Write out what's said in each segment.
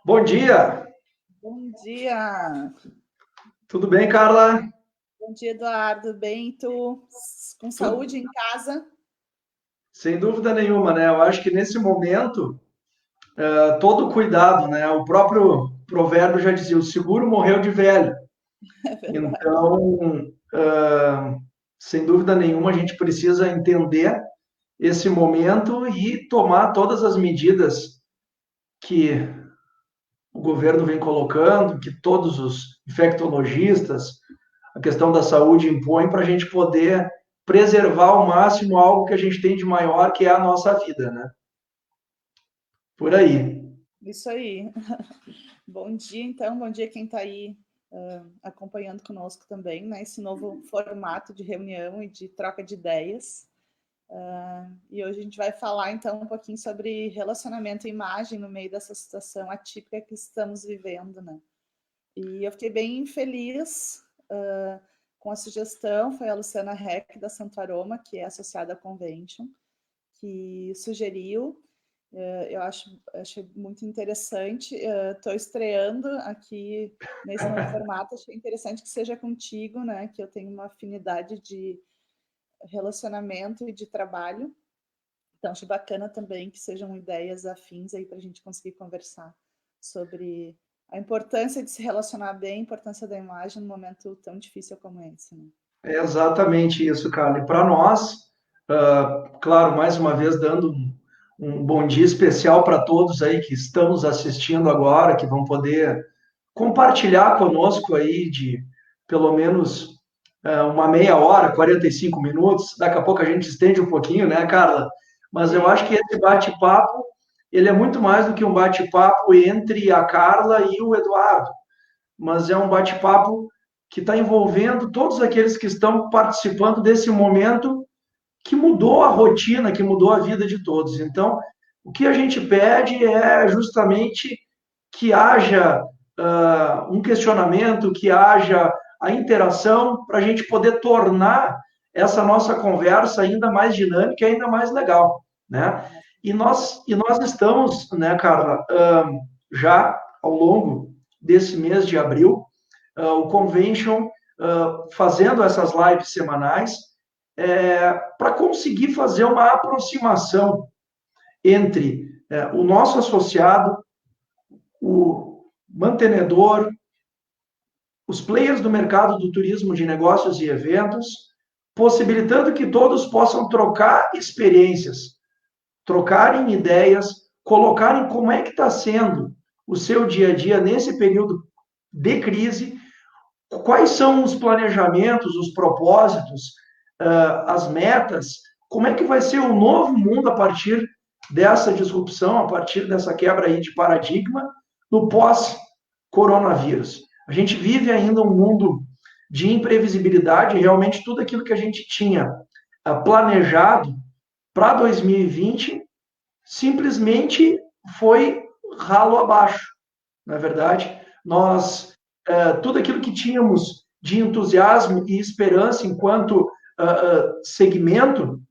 Bom dia, Bom dia! tudo bem, Carla? Bom dia, Eduardo. Bem, tu com Tudo, saúde em casa? sem dúvida nenhuma, né? Eu acho que nesse momento, todo cuidado, né? O próprio provérbio já dizia: o seguro morreu de velho. É verdade. Então, sem dúvida nenhuma, a gente precisa entender esse momento e tomar todas as medidas que o governo vem colocando, que todos os infectologistas, a questão da saúde impõe para a gente poder preservar ao máximo algo que a gente tem de maior, que é a nossa vida, né? Por aí. Isso aí. Bom dia, então. Bom dia quem está aí acompanhando conosco também, né? Esse novo formato de reunião e de troca de ideias. E hoje a gente vai falar, então, um pouquinho sobre relacionamento e imagem no meio dessa situação atípica que estamos vivendo, né? E eu fiquei bem feliz com a sugestão, foi a Luciana Heck, da Santo Aroma, que é associada à Convention, que sugeriu. Eu achei muito interessante. Estou estreando aqui nesse novo formato. Achei interessante que seja contigo, né? Que eu tenho uma afinidade de relacionamento e de trabalho. Então, acho bacana também que sejam ideias afins aí para a gente conseguir conversar sobre a importância de se relacionar bem, a importância da imagem num momento tão difícil como esse, né? É exatamente isso, cara. E para nós, claro, mais uma vez dando um bom dia especial para todos aí que estamos assistindo agora, que vão poder compartilhar conosco aí de pelo menos uma meia hora, 45 minutos. Daqui a pouco a gente estende um pouquinho, né, Carla? Mas eu acho que esse bate-papo, ele é muito mais do que um bate-papo entre a Carla e o Eduardo, mas é um bate-papo que está envolvendo todos aqueles que estão participando desse momento que mudou a rotina, que mudou a vida de todos. Então, o que a gente pede é justamente que haja um questionamento, que haja a interação para a gente poder tornar essa nossa conversa ainda mais dinâmica e ainda mais legal, né? E nós estamos, né, Carla, já ao longo desse mês de abril, o Convention fazendo essas lives semanais para conseguir fazer uma aproximação entre o nosso associado, o mantenedor, os players do mercado do turismo de negócios e eventos, possibilitando que todos possam trocar experiências, trocarem ideias, colocarem como é que está sendo o seu dia a dia nesse período de crise, quais são os planejamentos, os propósitos, as metas, como é que vai ser o novo mundo a partir dessa disrupção, a partir dessa quebra aí de paradigma no pós-coronavírus. A gente vive ainda um mundo de imprevisibilidade, realmente tudo aquilo que a gente tinha planejado para 2020 simplesmente foi ralo abaixo, não é verdade? Nós, tudo aquilo que tínhamos de entusiasmo e esperança enquanto segmento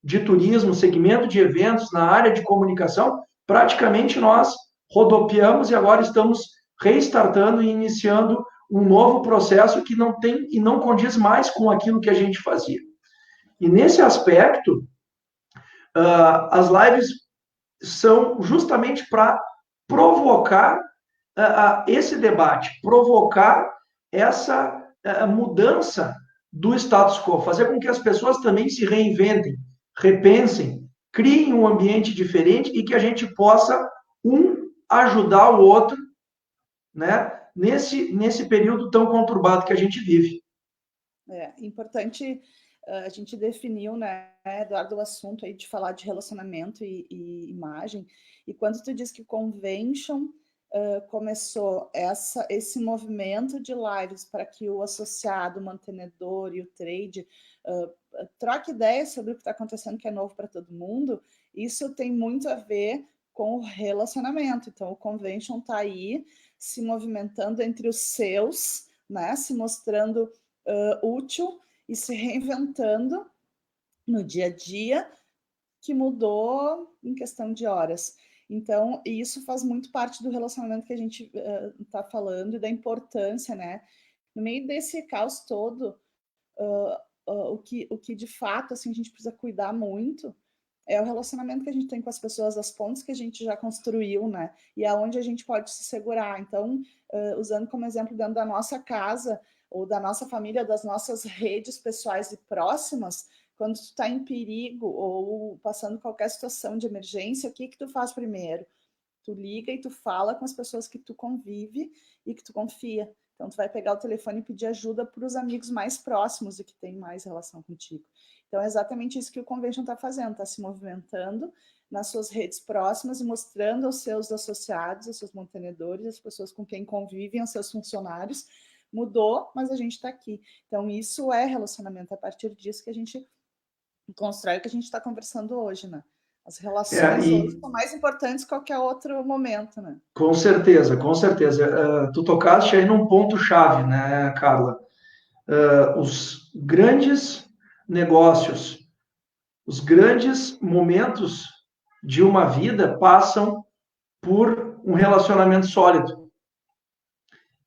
de turismo, segmento de eventos na área de comunicação, praticamente nós rodopiamos e agora estamos restartando e iniciando um novo processo que não tem e não condiz mais com aquilo que a gente fazia. E nesse aspecto, as lives são justamente para provocar esse debate, provocar essa mudança do status quo, fazer com que as pessoas também se reinventem, repensem, criem um ambiente diferente e que a gente possa ajudar o outro, né, nesse período tão conturbado que a gente vive. É importante a gente definiu, né, Eduardo, o assunto aí de falar de relacionamento e imagem. E quando tu diz que o Convention começou esse movimento de lives para que o associado, o mantenedor e o trade troque ideias sobre o que está acontecendo, que é novo para todo mundo, isso tem muito a ver com o relacionamento. Então, o Convention está aí se movimentando entre os seus, né, se mostrando útil e se reinventando no dia a dia, que mudou em questão de horas. Então, isso faz muito parte do relacionamento que a gente está falando e da importância, né? No meio desse caos todo, o que de fato assim, a gente precisa cuidar muito é o relacionamento que a gente tem com as pessoas, as pontes que a gente já construiu, né? E aonde a gente pode se segurar. Então, usando como exemplo dentro da nossa casa, ou da nossa família, das nossas redes pessoais e próximas, quando tu está em perigo ou passando qualquer situação de emergência, o que tu faz primeiro? Tu liga e tu fala com as pessoas que tu convive e que tu confia. Então, tu vai pegar o telefone e pedir ajuda para os amigos mais próximos e que têm mais relação contigo. Então, é exatamente isso que o Convention está fazendo, está se movimentando nas suas redes próximas e mostrando aos seus associados, aos seus mantenedores, as pessoas com quem convivem, aos seus funcionários. Mudou, mas a gente está aqui. Então, isso é relacionamento. É a partir disso que a gente constrói o que a gente está conversando hoje, né? As relações hoje são mais importantes que qualquer outro momento, né? Com certeza, com certeza. Tu tocaste aí num ponto-chave, né, Carla? Os grandes negócios, os grandes momentos de uma vida passam por um relacionamento sólido.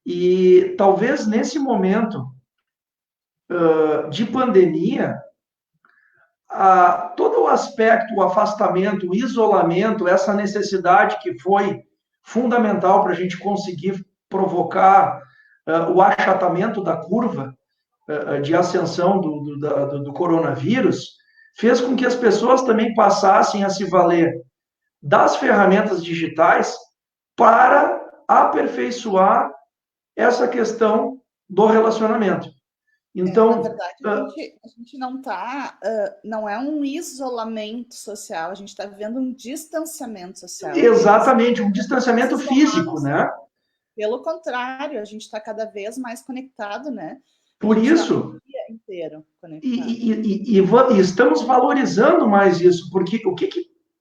E talvez nesse momento de pandemia, todo o aspecto, o afastamento, o isolamento, essa necessidade que foi fundamental para a gente conseguir provocar o achatamento da curva de ascensão do coronavírus, fez com que as pessoas também passassem a se valer das ferramentas digitais para aperfeiçoar essa questão do relacionamento. Então, na verdade, a gente não está, não é um isolamento social, a gente está vivendo um distanciamento social. Exatamente, um distanciamento físico, né? Pelo contrário, a gente está cada vez mais conectado, né? Por isso, o dia inteiro conectado. E estamos valorizando mais isso, porque o que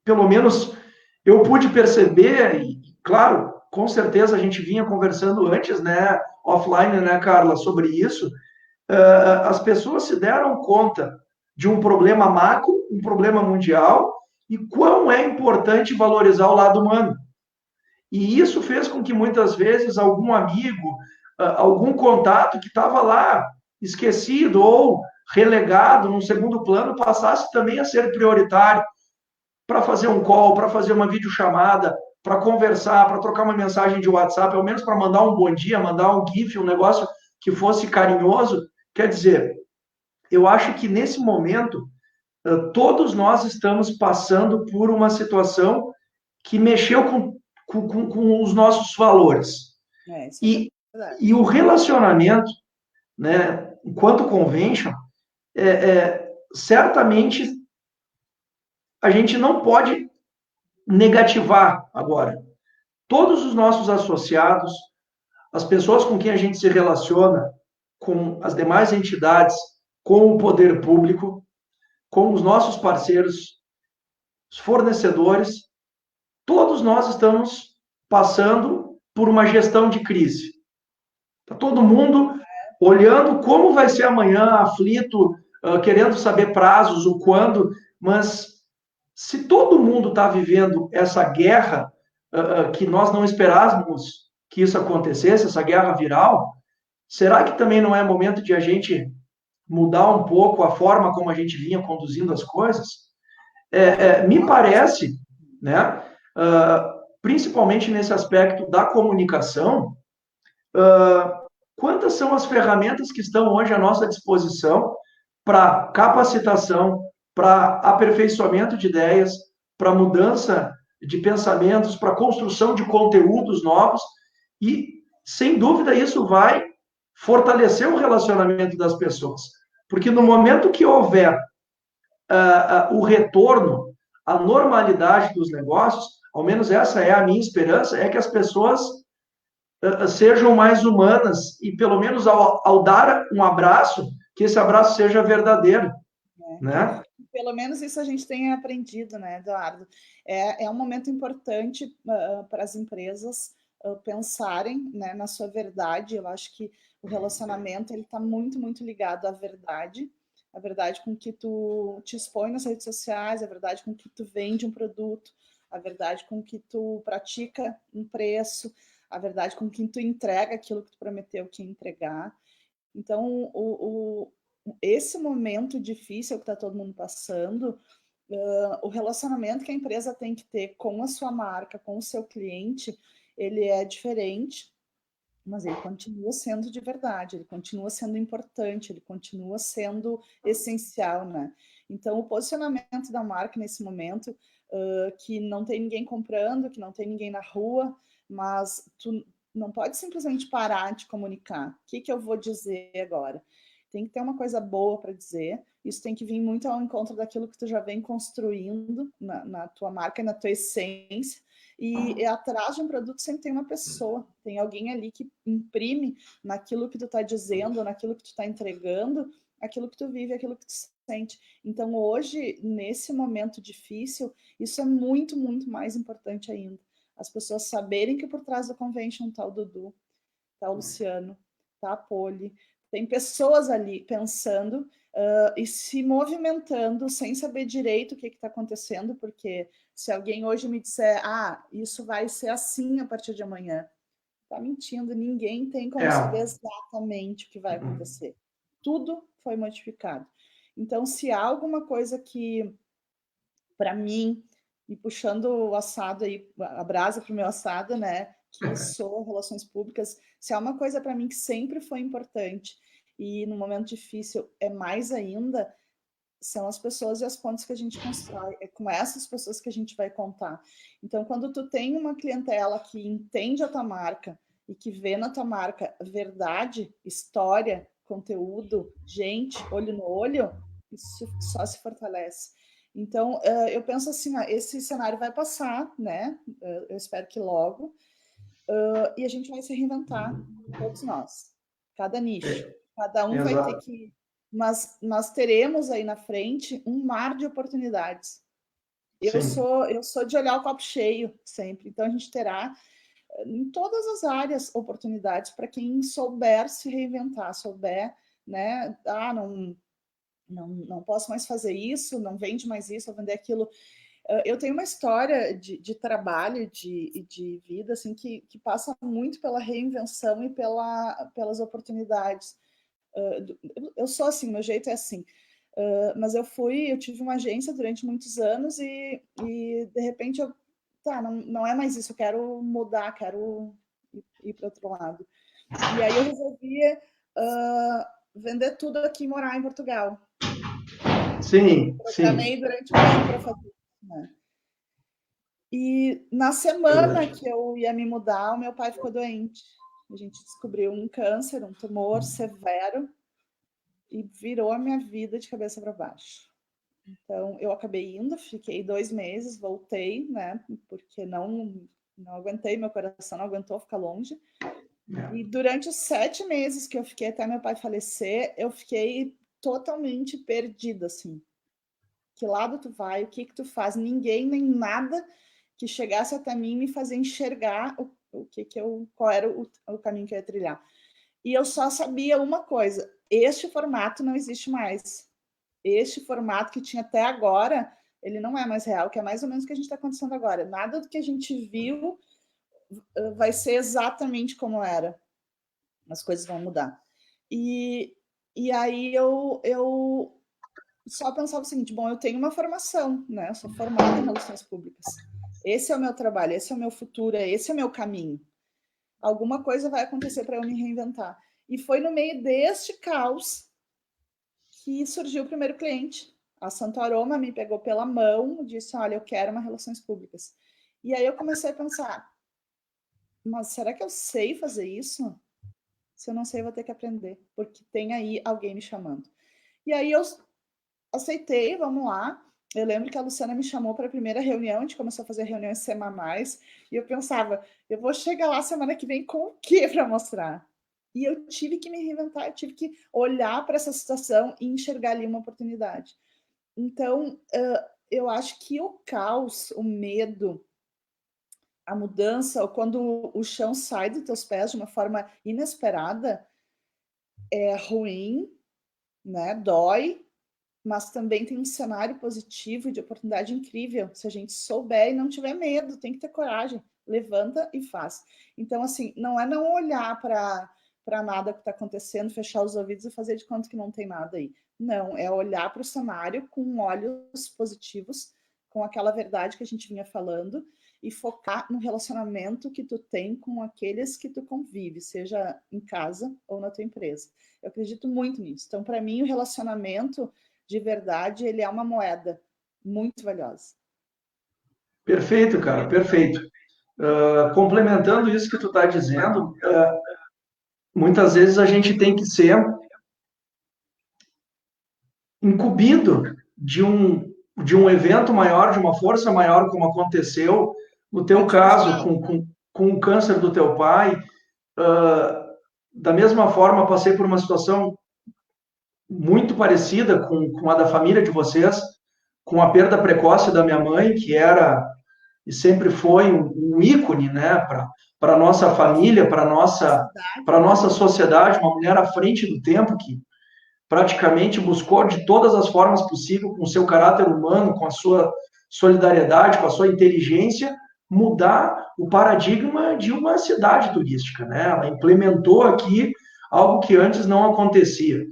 pelo menos eu pude perceber, e claro, com certeza a gente vinha conversando antes, né, offline, né, Carla, sobre isso, as pessoas se deram conta de um problema macro, um problema mundial, e quão é importante valorizar o lado humano. E isso fez com que muitas vezes algum amigo, algum contato que estava lá esquecido ou relegado num segundo plano passasse também a ser prioritário para fazer um call, para fazer uma videochamada, para conversar, para trocar uma mensagem de WhatsApp, ao menos para mandar um bom dia, mandar um GIF, um negócio que fosse carinhoso. Quer dizer, eu acho que nesse momento todos nós estamos passando por uma situação que mexeu com os nossos valores. E o relacionamento, né, enquanto convention, certamente a gente não pode negativar agora. Todos os nossos associados, as pessoas com quem a gente se relaciona, com as demais entidades, com o poder público, com os nossos parceiros, os fornecedores, todos nós estamos passando por uma gestão de crise. Está todo mundo olhando como vai ser amanhã, aflito, querendo saber prazos, o quando, mas se todo mundo está vivendo essa guerra que nós não esperávamos que isso acontecesse, essa guerra viral, será que também não é momento de a gente mudar um pouco a forma como a gente vinha conduzindo as coisas? Me parece, né, principalmente nesse aspecto da comunicação, quantas são as ferramentas que estão hoje à nossa disposição para capacitação, para aperfeiçoamento de ideias, para mudança de pensamentos, para construção de conteúdos novos, e, sem dúvida, isso vai fortalecer o relacionamento das pessoas. Porque no momento que houver o retorno à normalidade dos negócios, ao menos essa é a minha esperança, é que as pessoas sejam mais humanas e, pelo menos, ao dar um abraço, que esse abraço seja verdadeiro, né? Pelo menos isso a gente tem aprendido, né, Eduardo? É um momento importante para as empresas pensarem, né, na sua verdade. Eu acho que o relacionamento ele está muito, muito ligado à verdade. A verdade com que tu te expõe nas redes sociais, a verdade com que tu vende um produto, a verdade com que tu pratica um preço, a verdade com que tu entrega aquilo que tu prometeu que ia entregar. Então, esse momento difícil que está todo mundo passando, o relacionamento que a empresa tem que ter com a sua marca, com o seu cliente, ele é diferente, mas ele continua sendo de verdade, ele continua sendo importante, ele continua sendo essencial, né? Então, o posicionamento da marca nesse momento, que não tem ninguém comprando, que não tem ninguém na rua, mas tu não pode simplesmente parar de comunicar. O que eu vou dizer agora? Tem que ter uma coisa boa para dizer, isso tem que vir muito ao encontro daquilo que tu já vem construindo na tua marca, na tua essência, e atrás de um produto sempre tem uma pessoa, tem alguém ali que imprime naquilo que tu está dizendo, naquilo que tu está entregando, aquilo que tu vive, aquilo que tu sente. Então, hoje, nesse momento difícil, isso é muito, muito mais importante ainda. As pessoas saberem que por trás do convention tá o Dudu, tá o Luciano, tá a Poli, tem pessoas ali pensando e se movimentando sem saber direito o que está acontecendo, porque se alguém hoje me disser, isso vai ser assim a partir de amanhã, tá mentindo, ninguém tem como saber exatamente o que vai acontecer. Tudo foi modificado. Então, se há alguma coisa que, para mim, e puxando o assado aí, a brasa para o meu assado, né, que sou relações públicas, se há uma coisa para mim que sempre foi importante e no momento difícil é mais ainda, são as pessoas e as pontes que a gente constrói. É com essas pessoas que a gente vai contar. Então, quando tu tem uma clientela que entende a tua marca e que vê na tua marca verdade, história, conteúdo, gente, olho no olho, isso só se fortalece. Então, eu penso assim, esse cenário vai passar, né? Eu espero que logo. E a gente vai se reinventar, todos nós. Cada nicho. Cada um vai ter que... Mas nós teremos aí na frente um mar de oportunidades. Eu sou de olhar o copo cheio sempre. Então, a gente terá, em todas as áreas, oportunidades para quem souber se reinventar, souber, né? Não posso mais fazer isso, não vende mais isso, vou vender aquilo. Eu tenho uma história de trabalho e de vida assim, que passa muito pela reinvenção e pelas oportunidades. Eu sou assim, meu jeito é assim. Mas eu tive uma agência durante muitos anos e de repente não é mais isso, eu quero mudar, quero ir para outro lado. E aí eu resolvi vender tudo aqui e morar em Portugal. Sim, Programei durante um ano para fazer isso, né? E na semana que eu ia me mudar, o meu pai ficou doente. A gente descobriu um câncer, um tumor severo, e virou a minha vida de cabeça para baixo. Então, eu acabei indo, fiquei 2 meses, voltei, né? Porque não aguentei, meu coração não aguentou ficar longe. E durante os 7 meses que eu fiquei até meu pai falecer, eu fiquei totalmente perdida, assim. Que lado tu vai? O que tu faz? Ninguém, nem nada que chegasse até mim me fazia enxergar qual era o caminho que eu ia trilhar. E eu só sabia uma coisa: este formato não existe mais. Este formato que tinha até agora, ele não é mais real, que é mais ou menos o que a gente está acontecendo agora. Nada do que a gente viu vai ser exatamente como era. As coisas vão mudar. E aí eu só pensava o seguinte, bom, eu tenho uma formação, né? Eu sou formada em relações públicas. Esse é o meu trabalho, esse é o meu futuro, esse é o meu caminho. Alguma coisa vai acontecer para eu me reinventar. E foi no meio deste caos que surgiu o primeiro cliente. A Santo Aroma me pegou pela mão e disse, olha, eu quero uma relações públicas. E aí eu comecei a pensar, mas será que eu sei fazer isso? Se eu não sei, eu vou ter que aprender, porque tem aí alguém me chamando. E aí eu aceitei, vamos lá. Eu lembro que a Luciana me chamou para a primeira reunião, a gente começou a fazer reuniões semanais, e eu pensava, eu vou chegar lá semana que vem com o quê para mostrar? E eu tive que me reinventar, eu tive que olhar para essa situação e enxergar ali uma oportunidade. Então, eu acho que o caos, o medo, a mudança, ou quando o chão sai dos teus pés de uma forma inesperada, é ruim, né? Dói, mas também tem um cenário positivo e de oportunidade incrível, se a gente souber e não tiver medo, tem que ter coragem, levanta e faz. Então, assim, não é não olhar para nada que está acontecendo, fechar os ouvidos e fazer de conta que não tem nada aí. Não, é olhar para o cenário com olhos positivos, com aquela verdade que a gente vinha falando, e focar no relacionamento que tu tem com aqueles que tu convive, seja em casa ou na tua empresa. Eu acredito muito nisso. Então, para mim, o relacionamento de verdade, ele é uma moeda muito valiosa. Perfeito, cara, perfeito. Complementando isso que tu está dizendo, muitas vezes a gente tem que ser incumbido de um evento maior, de uma força maior, como aconteceu no teu caso, com o câncer do teu pai. Da mesma forma, passei por uma situação muito parecida com a da família de vocês, com a perda precoce da minha mãe, que era e sempre foi um ícone, né, para a nossa família, para a nossa sociedade, uma mulher à frente do tempo, que praticamente buscou de todas as formas possíveis, com o seu caráter humano, com a sua solidariedade, com a sua inteligência, mudar o paradigma de uma cidade turística, né? Ela implementou aqui algo que antes não acontecia.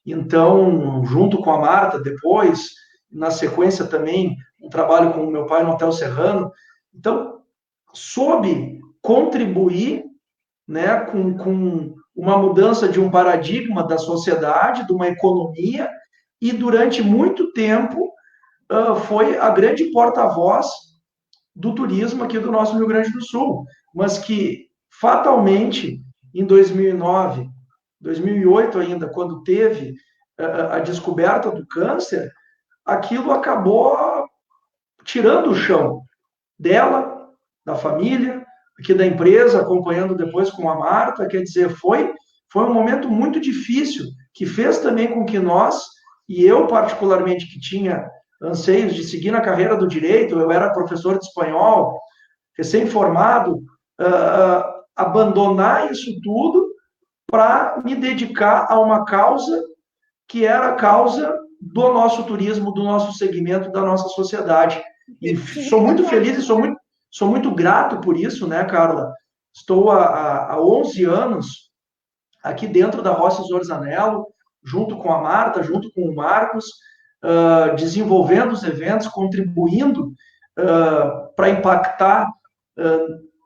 Então, junto com a Marta, depois, na sequência também, um trabalho com o meu pai no Hotel Serrano. Então, soube contribuir, né, com uma mudança de um paradigma da sociedade, de uma economia, e durante muito tempo foi a grande porta-voz do turismo aqui do nosso Rio Grande do Sul, mas que fatalmente em 2009, 2008 ainda, quando teve a descoberta do câncer, aquilo acabou tirando o chão dela, da família, aqui da empresa, acompanhando depois com a Marta. Quer dizer, foi um momento muito difícil, que fez também com que nós, e eu particularmente, que tinha anseios de seguir na carreira do direito, eu era professor de espanhol, recém-formado, abandonar isso tudo para me dedicar a uma causa que era a causa do nosso turismo, do nosso segmento, da nossa sociedade. E sou muito feliz e sou muito grato por isso, né, Carla? Estou há 11 anos aqui dentro da Rossi Zorzanello, junto com a Marta, junto com o Marcos, desenvolvendo os eventos, contribuindo para impactar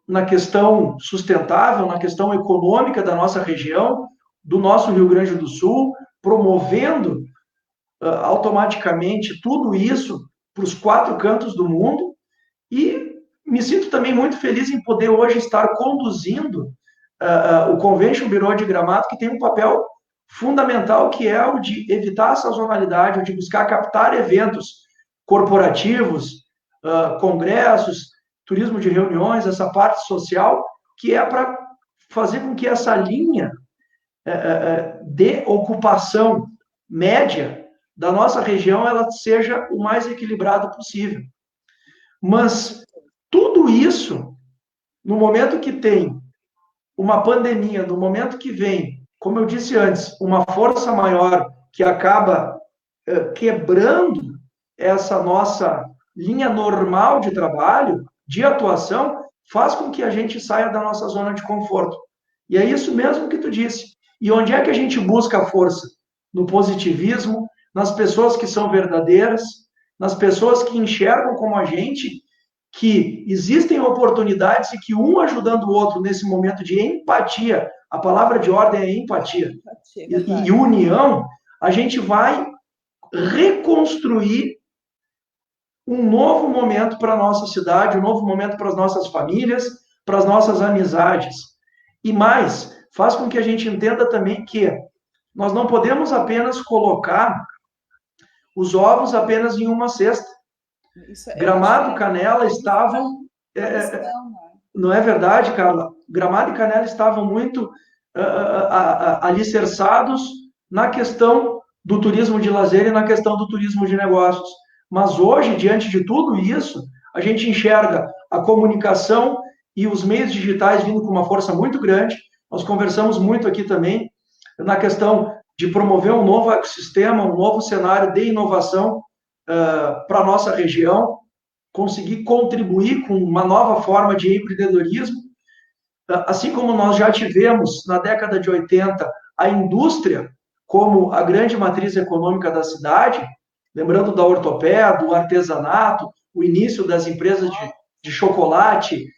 na questão sustentável, na questão econômica da nossa região, do nosso Rio Grande do Sul, promovendo automaticamente tudo isso para os 4 cantos do mundo. E me sinto também muito feliz em poder hoje estar conduzindo o Convention Bureau de Gramado, que tem um papel fundamental, que é o de evitar a sazonalidade, o de buscar captar eventos corporativos, congressos, turismo de reuniões, essa parte social, que é para fazer com que essa linha de ocupação média da nossa região ela seja o mais equilibrada possível. Mas tudo isso, no momento que tem uma pandemia, no momento que vem, como eu disse antes, uma força maior que acaba quebrando essa nossa linha normal de trabalho, de atuação, faz com que a gente saia da nossa zona de conforto. E é isso mesmo que tu disse. E onde é que a gente busca a força? No positivismo, nas pessoas que são verdadeiras, nas pessoas que enxergam como a gente, que existem oportunidades e que um ajudando o outro nesse momento de empatia, a palavra de ordem é empatia, e união, a gente vai reconstruir um novo momento para a nossa cidade, um novo momento para as nossas famílias, para as nossas amizades. E mais, faz com que a gente entenda também que nós não podemos apenas colocar os ovos apenas em uma cesta. Gramado e Canela estavam... não é verdade, Carla? Gramado e Canela estavam muito alicerçados na questão do turismo de lazer e na questão do turismo de negócios. Mas hoje, diante de tudo isso, a gente enxerga a comunicação e os meios digitais vindo com uma força muito grande. Nós conversamos muito aqui também na questão de promover um novo ecossistema, um novo cenário de inovação para a nossa região, conseguir contribuir com uma nova forma de empreendedorismo, assim como nós já tivemos na década de 80 a indústria como a grande matriz econômica da cidade, lembrando da ortopédia, do artesanato, o início das empresas de chocolate,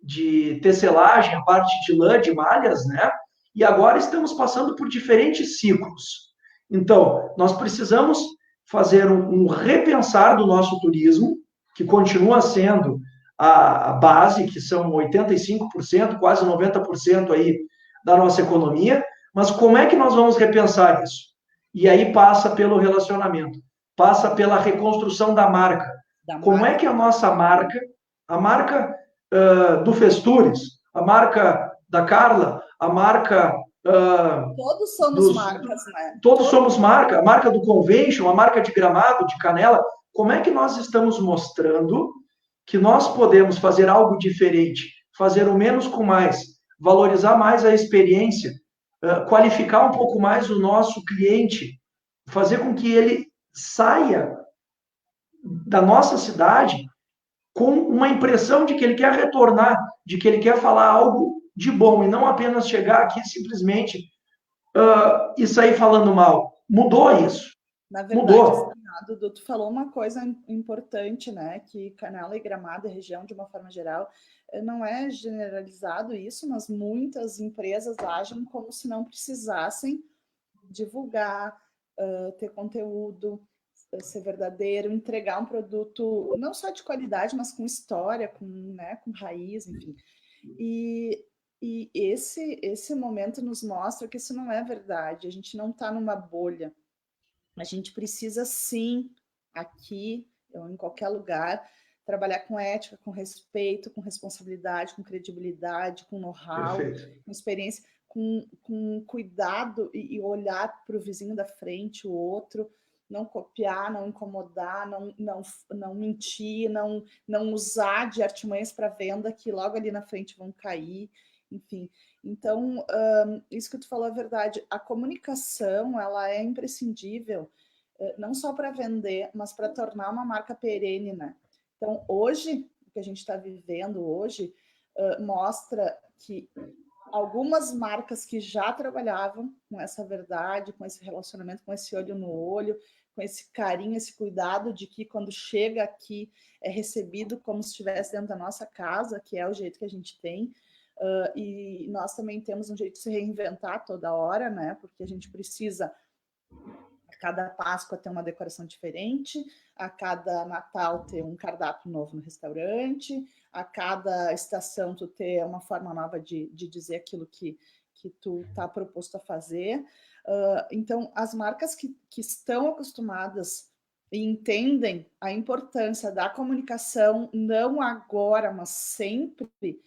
de tecelagem, a parte de lã, de malhas, né? E agora estamos passando por diferentes ciclos. Então, nós precisamos fazer um repensar do nosso turismo, que continua sendo a base, que são 85%, quase 90% aí da nossa economia, mas como é que nós vamos repensar isso? E aí passa pelo relacionamento, passa pela reconstrução da marca. Como é que a nossa marca, a marca do Festures, a marca da Carla, a marca todos somos marcas, né? Todos somos marca, a marca do Convention, a marca de Gramado, de Canela. Como é que nós estamos mostrando que nós podemos fazer algo diferente, fazer o menos com mais, valorizar mais a experiência, qualificar um pouco mais o nosso cliente, fazer com que ele saia da nossa cidade com uma impressão de que ele quer retornar, de que ele quer falar algo de bom e não apenas chegar aqui simplesmente e sair falando mal. Mudou isso. Na verdade, mudou. Dudu, tu falou uma coisa importante, né? Que Canela e Gramado, a região de uma forma geral, não é generalizado isso, mas muitas empresas agem como se não precisassem divulgar, ter conteúdo, ser verdadeiro, entregar um produto não só de qualidade, mas com história, com raiz, enfim. E esse momento nos mostra que isso não é verdade. A gente não está numa bolha. A gente precisa sim, aqui ou em qualquer lugar, trabalhar com ética, com respeito, com responsabilidade, com credibilidade, com know-how, com experiência, com cuidado e olhar para o vizinho da frente, o outro, não copiar, não incomodar, não mentir, não usar de artimanhas para venda que logo ali na frente vão cair, enfim. Então, isso que tu falou é verdade. A comunicação, ela é imprescindível, não só para vender, mas para tornar uma marca perene, né? Então, hoje, o que a gente está vivendo hoje, mostra que algumas marcas que já trabalhavam com essa verdade, com esse relacionamento, com esse olho no olho, com esse carinho, esse cuidado de que quando chega aqui é recebido como se estivesse dentro da nossa casa, que é o jeito que a gente tem. E nós também temos um jeito de se reinventar toda hora, né? Porque a gente precisa, a cada Páscoa, ter uma decoração diferente, a cada Natal ter um cardápio novo no restaurante, a cada estação tu ter uma forma nova de dizer aquilo que tu está proposto a fazer. Então, as marcas que estão acostumadas e entendem a importância da comunicação, não agora, mas sempre,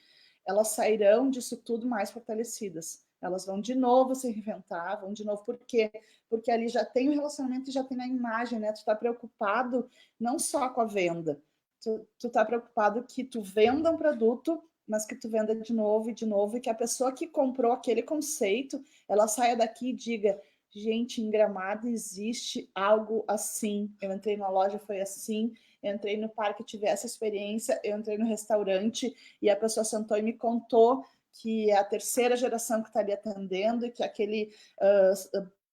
elas sairão disso tudo mais fortalecidas. Elas vão de novo se reinventar, vão de novo. Por quê? Porque ali já tem o relacionamento e já tem a imagem, né? Tu está preocupado não só com a venda, tu está preocupado que tu venda um produto, mas que tu venda de novo, e que a pessoa que comprou aquele conceito, ela saia daqui e diga: gente, em Gramado existe algo assim. Eu entrei na loja, foi assim. Eu entrei no parque, tive essa experiência. Eu entrei no restaurante e a pessoa sentou e me contou que é a terceira geração que está ali atendendo e que aquele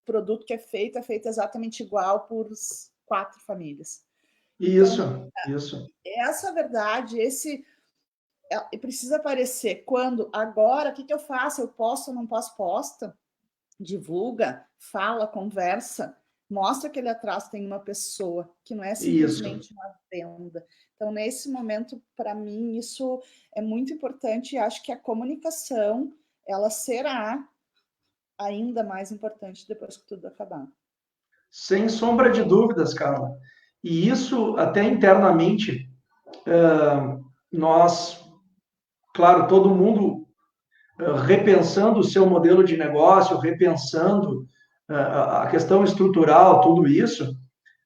produto que é feito exatamente igual por 4 famílias. Isso. Essa verdade, precisa aparecer quando, agora, o que eu faço? Eu posto ou não posso? Posta, divulga, fala, conversa, mostra que ali atrás tem uma pessoa, que não é simplesmente uma venda. Então, nesse momento, para mim, isso é muito importante e acho que a comunicação, ela será ainda mais importante depois que tudo acabar. Sem sombra de dúvidas, Carla. E isso, até internamente, nós, claro, todo mundo repensando o seu modelo de negócio, repensando a questão estrutural, tudo isso,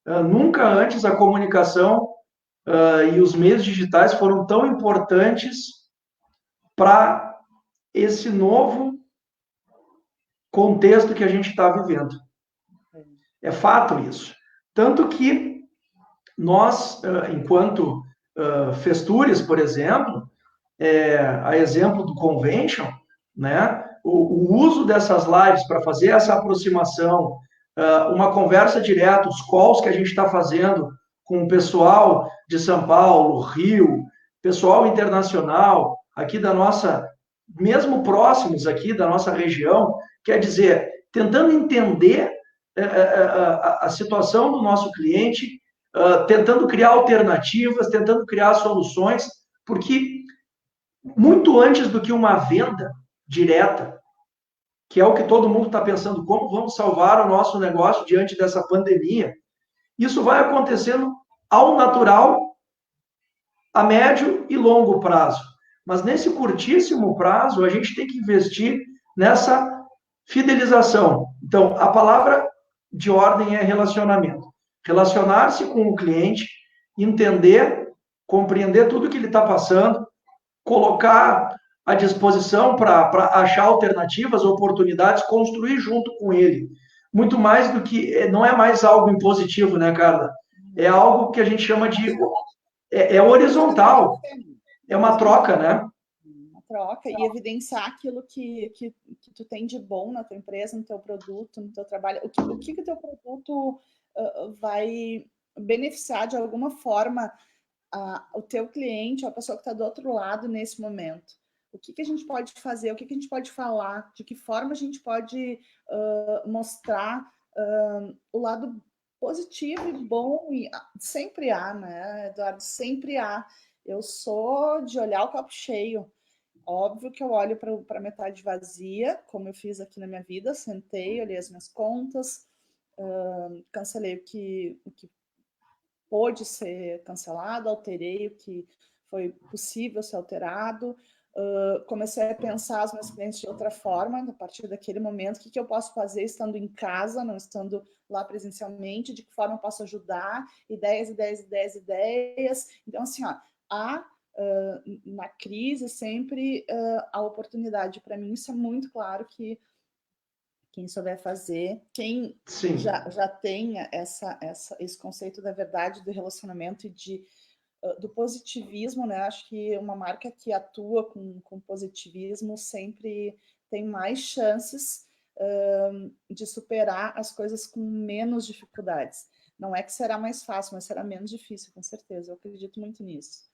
nunca antes a comunicação e os meios digitais foram tão importantes para esse novo contexto que a gente está vivendo. É fato isso. Tanto que nós, enquanto Festures, por exemplo, a exemplo do Convention, né, o uso dessas lives para fazer essa aproximação, uma conversa direta, os calls que a gente está fazendo com o pessoal de São Paulo, Rio, pessoal internacional, aqui da nossa, mesmo próximos aqui da nossa região, quer dizer, tentando entender a situação do nosso cliente, tentando criar alternativas, tentando criar soluções, porque muito antes do que uma venda direta, que é o que todo mundo está pensando, como vamos salvar o nosso negócio diante dessa pandemia, isso vai acontecendo ao natural, a médio e longo prazo. Mas nesse curtíssimo prazo, a gente tem que investir nessa fidelização. Então, a palavra de ordem é relacionamento. Relacionar-se com o cliente, entender, compreender tudo que ele está passando, colocar à disposição para achar alternativas, oportunidades, construir junto com ele. Muito mais do que, não é mais algo impositivo, né, Carla? É algo que a gente chama de, horizontal, é uma troca, né? Uma troca e evidenciar aquilo que tu tem de bom na tua empresa, no teu produto, no teu trabalho. O que o teu produto vai beneficiar de alguma forma o teu cliente, a pessoa que está do outro lado nesse momento. O que a gente pode fazer, o que a gente pode falar, de que forma a gente pode mostrar o lado positivo e bom, e sempre há, né, Eduardo? Sempre há. Eu sou de olhar o copo cheio. Óbvio que eu olho para a metade vazia, como eu fiz aqui na minha vida, sentei, olhei as minhas contas, cancelei o que pôde ser cancelado, alterei o que foi possível ser alterado, comecei a pensar os meus clientes de outra forma, a partir daquele momento, o que eu posso fazer estando em casa, não estando lá presencialmente, de que forma eu posso ajudar, ideias. Então, assim, ó, na crise sempre a oportunidade. Para mim, isso é muito claro que quem souber fazer, quem já tem esse conceito da verdade, do relacionamento e do positivismo, né? Acho que uma marca que atua com positivismo sempre tem mais chances de superar as coisas com menos dificuldades. Não é que será mais fácil, mas será menos difícil, com certeza. Eu acredito muito nisso.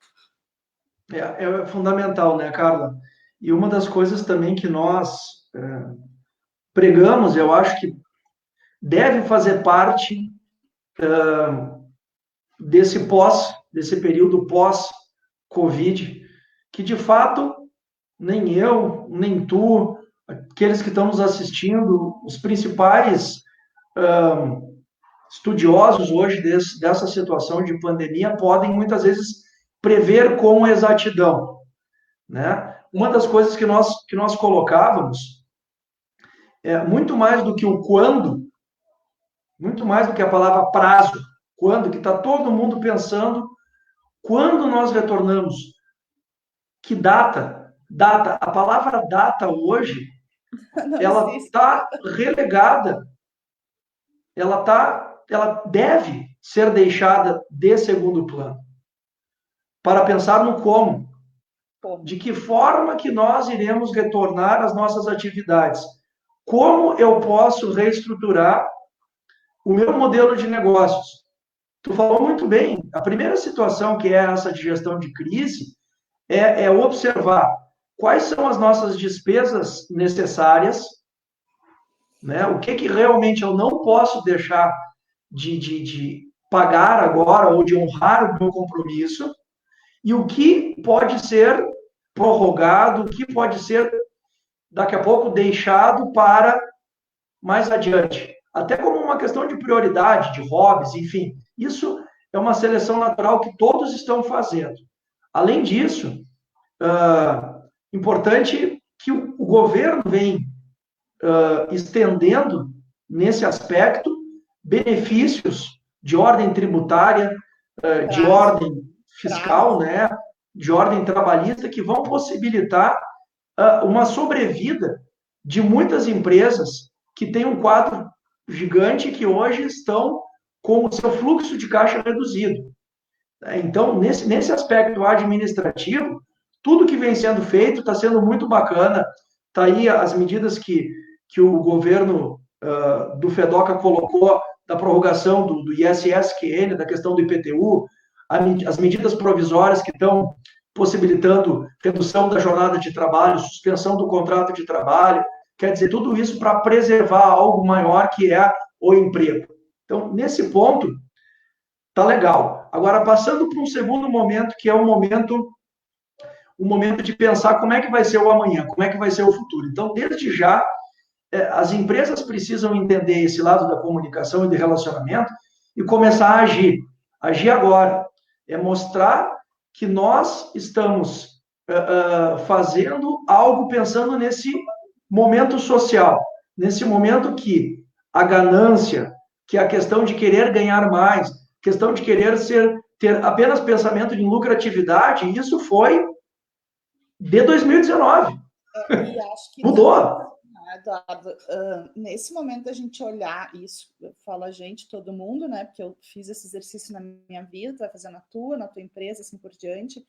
É fundamental, né, Carla? E uma das coisas também que nós pregamos, eu acho que deve fazer parte desse período pós-Covid, que de fato nem eu, nem tu, aqueles que estão nos assistindo, os principais estudiosos hoje dessa situação de pandemia podem muitas vezes prever com exatidão, né? Uma das coisas que nós colocávamos muito mais do que o quando, muito mais do que a palavra prazo, quando, que está todo mundo pensando quando nós retornamos, que data, a palavra data hoje, ela está relegada, ela deve ser deixada de segundo plano, para pensar no como, de que forma que nós iremos retornar às nossas atividades, como eu posso reestruturar o meu modelo de negócios. Tu falou muito bem, a primeira situação que é essa de gestão de crise é observar quais são as nossas despesas necessárias, né? O que realmente eu não posso deixar de pagar agora ou de honrar o meu compromisso, e o que pode ser prorrogado, o que pode ser daqui a pouco deixado para mais adiante. Até como uma questão de prioridade, de hobbies, enfim. Isso é uma seleção natural que todos estão fazendo. Além disso, importante que o governo vem estendendo, nesse aspecto, benefícios de ordem tributária, de ordem fiscal, né, de ordem trabalhista, que vão possibilitar uma sobrevida de muitas empresas que têm um quadro gigante que hoje estão com o seu fluxo de caixa reduzido. Então, nesse aspecto administrativo, tudo que vem sendo feito está sendo muito bacana. Está aí as medidas que o governo do FEDOCA colocou, da prorrogação do ISSQN, da questão do IPTU, as medidas provisórias que estão possibilitando redução da jornada de trabalho, suspensão do contrato de trabalho, quer dizer, tudo isso para preservar algo maior que é o emprego. Então, nesse ponto, tá legal. Agora, passando para um segundo momento, que é o momento de pensar como é que vai ser o amanhã, como é que vai ser o futuro. Então, desde já, as empresas precisam entender esse lado da comunicação e de relacionamento e começar a agir. Agir agora. É mostrar que nós estamos fazendo algo pensando nesse momento social, nesse momento que a ganância, que a questão de querer ganhar mais, questão de querer ter apenas pensamento de lucratividade, isso foi de 2019. E acho que mudou. Também, Eduardo, nesse momento a gente olhar isso, eu falo a gente, todo mundo, né? Porque eu fiz esse exercício na minha vida, tu vai fazer na tua empresa, assim por diante.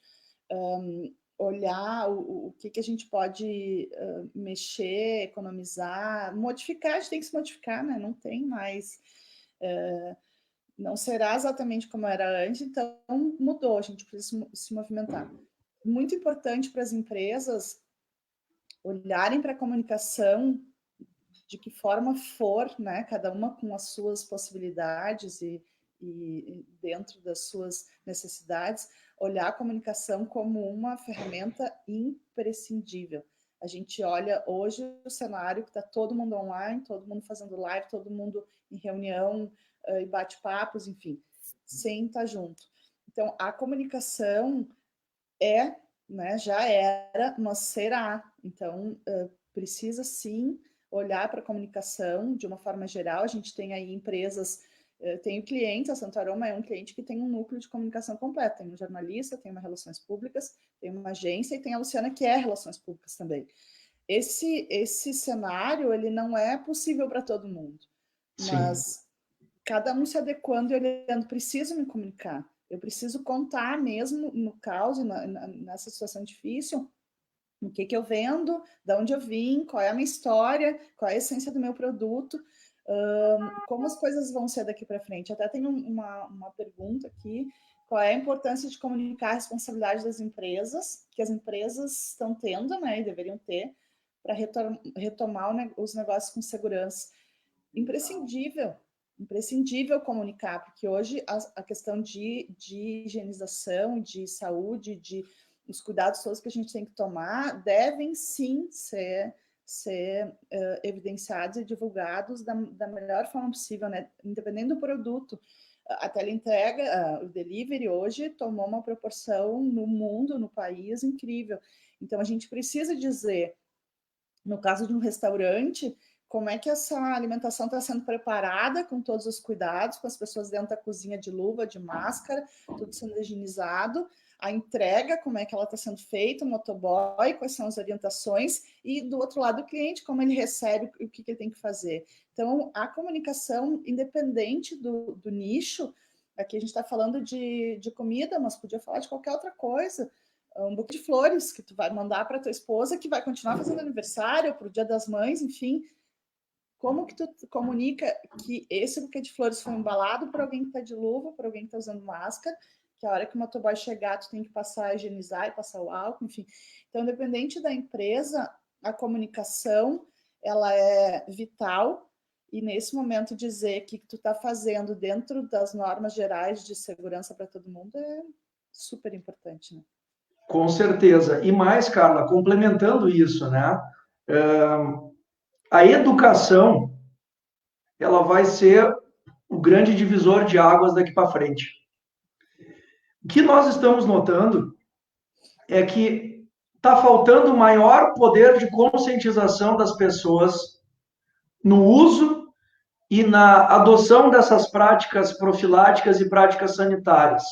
Olhar o que a gente pode mexer, economizar, modificar, a gente tem que se modificar, né? Não tem mais. Não será exatamente como era antes, então mudou, a gente precisa se movimentar. Muito importante para as empresas olharem para a comunicação de que forma for, né? Cada uma com as suas possibilidades e dentro das suas necessidades, olhar a comunicação como uma ferramenta imprescindível. A gente olha hoje o cenário que está todo mundo online, todo mundo fazendo live, todo mundo em reunião e bate-papos, enfim, sem estar junto. Então, a comunicação né, já era, mas será. Então, precisa sim olhar para a comunicação de uma forma geral. A gente tem aí empresas, tem clientes, a Santo Aroma é um cliente que tem um núcleo de comunicação completo. Tem um jornalista, tem uma relações públicas, tem uma agência e tem a Luciana, que é relações públicas também. Esse cenário, ele não é possível para todo mundo. Mas sim, cada um se adequando e olhando, preciso me comunicar. Eu preciso contar mesmo no caos, nessa situação difícil, o que eu vendo, de onde eu vim, qual é a minha história, qual é a essência do meu produto, como as coisas vão ser daqui para frente. Até tem uma pergunta aqui, qual é a importância de comunicar a responsabilidade das empresas, que as empresas estão tendo, né, e deveriam ter, para retomar os negócios com segurança. Imprescindível comunicar, porque hoje a questão de higienização, de saúde, de os cuidados todos que a gente tem que tomar, devem sim ser evidenciados e divulgados da melhor forma possível, né? Independente do produto. A teleentrega, o delivery hoje tomou uma proporção no mundo, no país, incrível. Então, a gente precisa dizer, no caso de um restaurante, como é que essa alimentação está sendo preparada com todos os cuidados, com as pessoas dentro da cozinha de luva, de máscara, tudo sendo higienizado, a entrega, como é que ela está sendo feita, o motoboy, quais são as orientações, e do outro lado o cliente, como ele recebe, o que ele tem que fazer. Então, a comunicação, independente do nicho, aqui a gente está falando de comida, mas podia falar de qualquer outra coisa, um buquê de flores que tu vai mandar para tua esposa, que vai continuar fazendo aniversário, para o Dia das Mães, enfim. Como que tu comunica que esse buquê de flores foi embalado por alguém que está de luva, por alguém que está usando máscara, que a hora que o motoboy chegar, tu tem que passar a higienizar e passar o álcool, enfim. Então, independente da empresa, a comunicação, ela é vital, e nesse momento dizer que tu está fazendo dentro das normas gerais de segurança para todo mundo é super importante, né? Com certeza. E mais, Carla, complementando isso, né? A educação, ela vai ser o grande divisor de águas daqui para frente. O que nós estamos notando é que está faltando maior poder de conscientização das pessoas no uso e na adoção dessas práticas profiláticas e práticas sanitárias.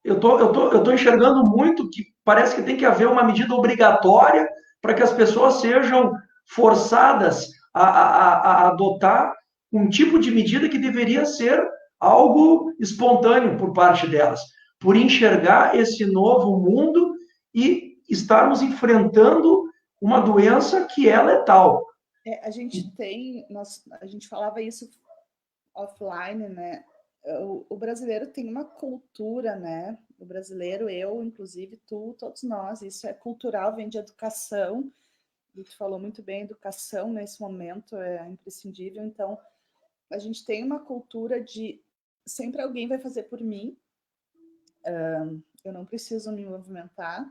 Eu tô enxergando muito que parece que tem que haver uma medida obrigatória para que as pessoas sejam forçadas a adotar um tipo de medida que deveria ser algo espontâneo por parte delas, por enxergar esse novo mundo e estarmos enfrentando uma doença que é letal. A gente a gente falava isso offline, né? O brasileiro tem uma cultura, né? O brasileiro, eu, inclusive, tu, todos nós, isso é cultural, vem de educação, e tu falou muito bem, educação nesse momento é imprescindível, então a gente tem uma cultura de sempre alguém vai fazer por mim, eu não preciso me movimentar,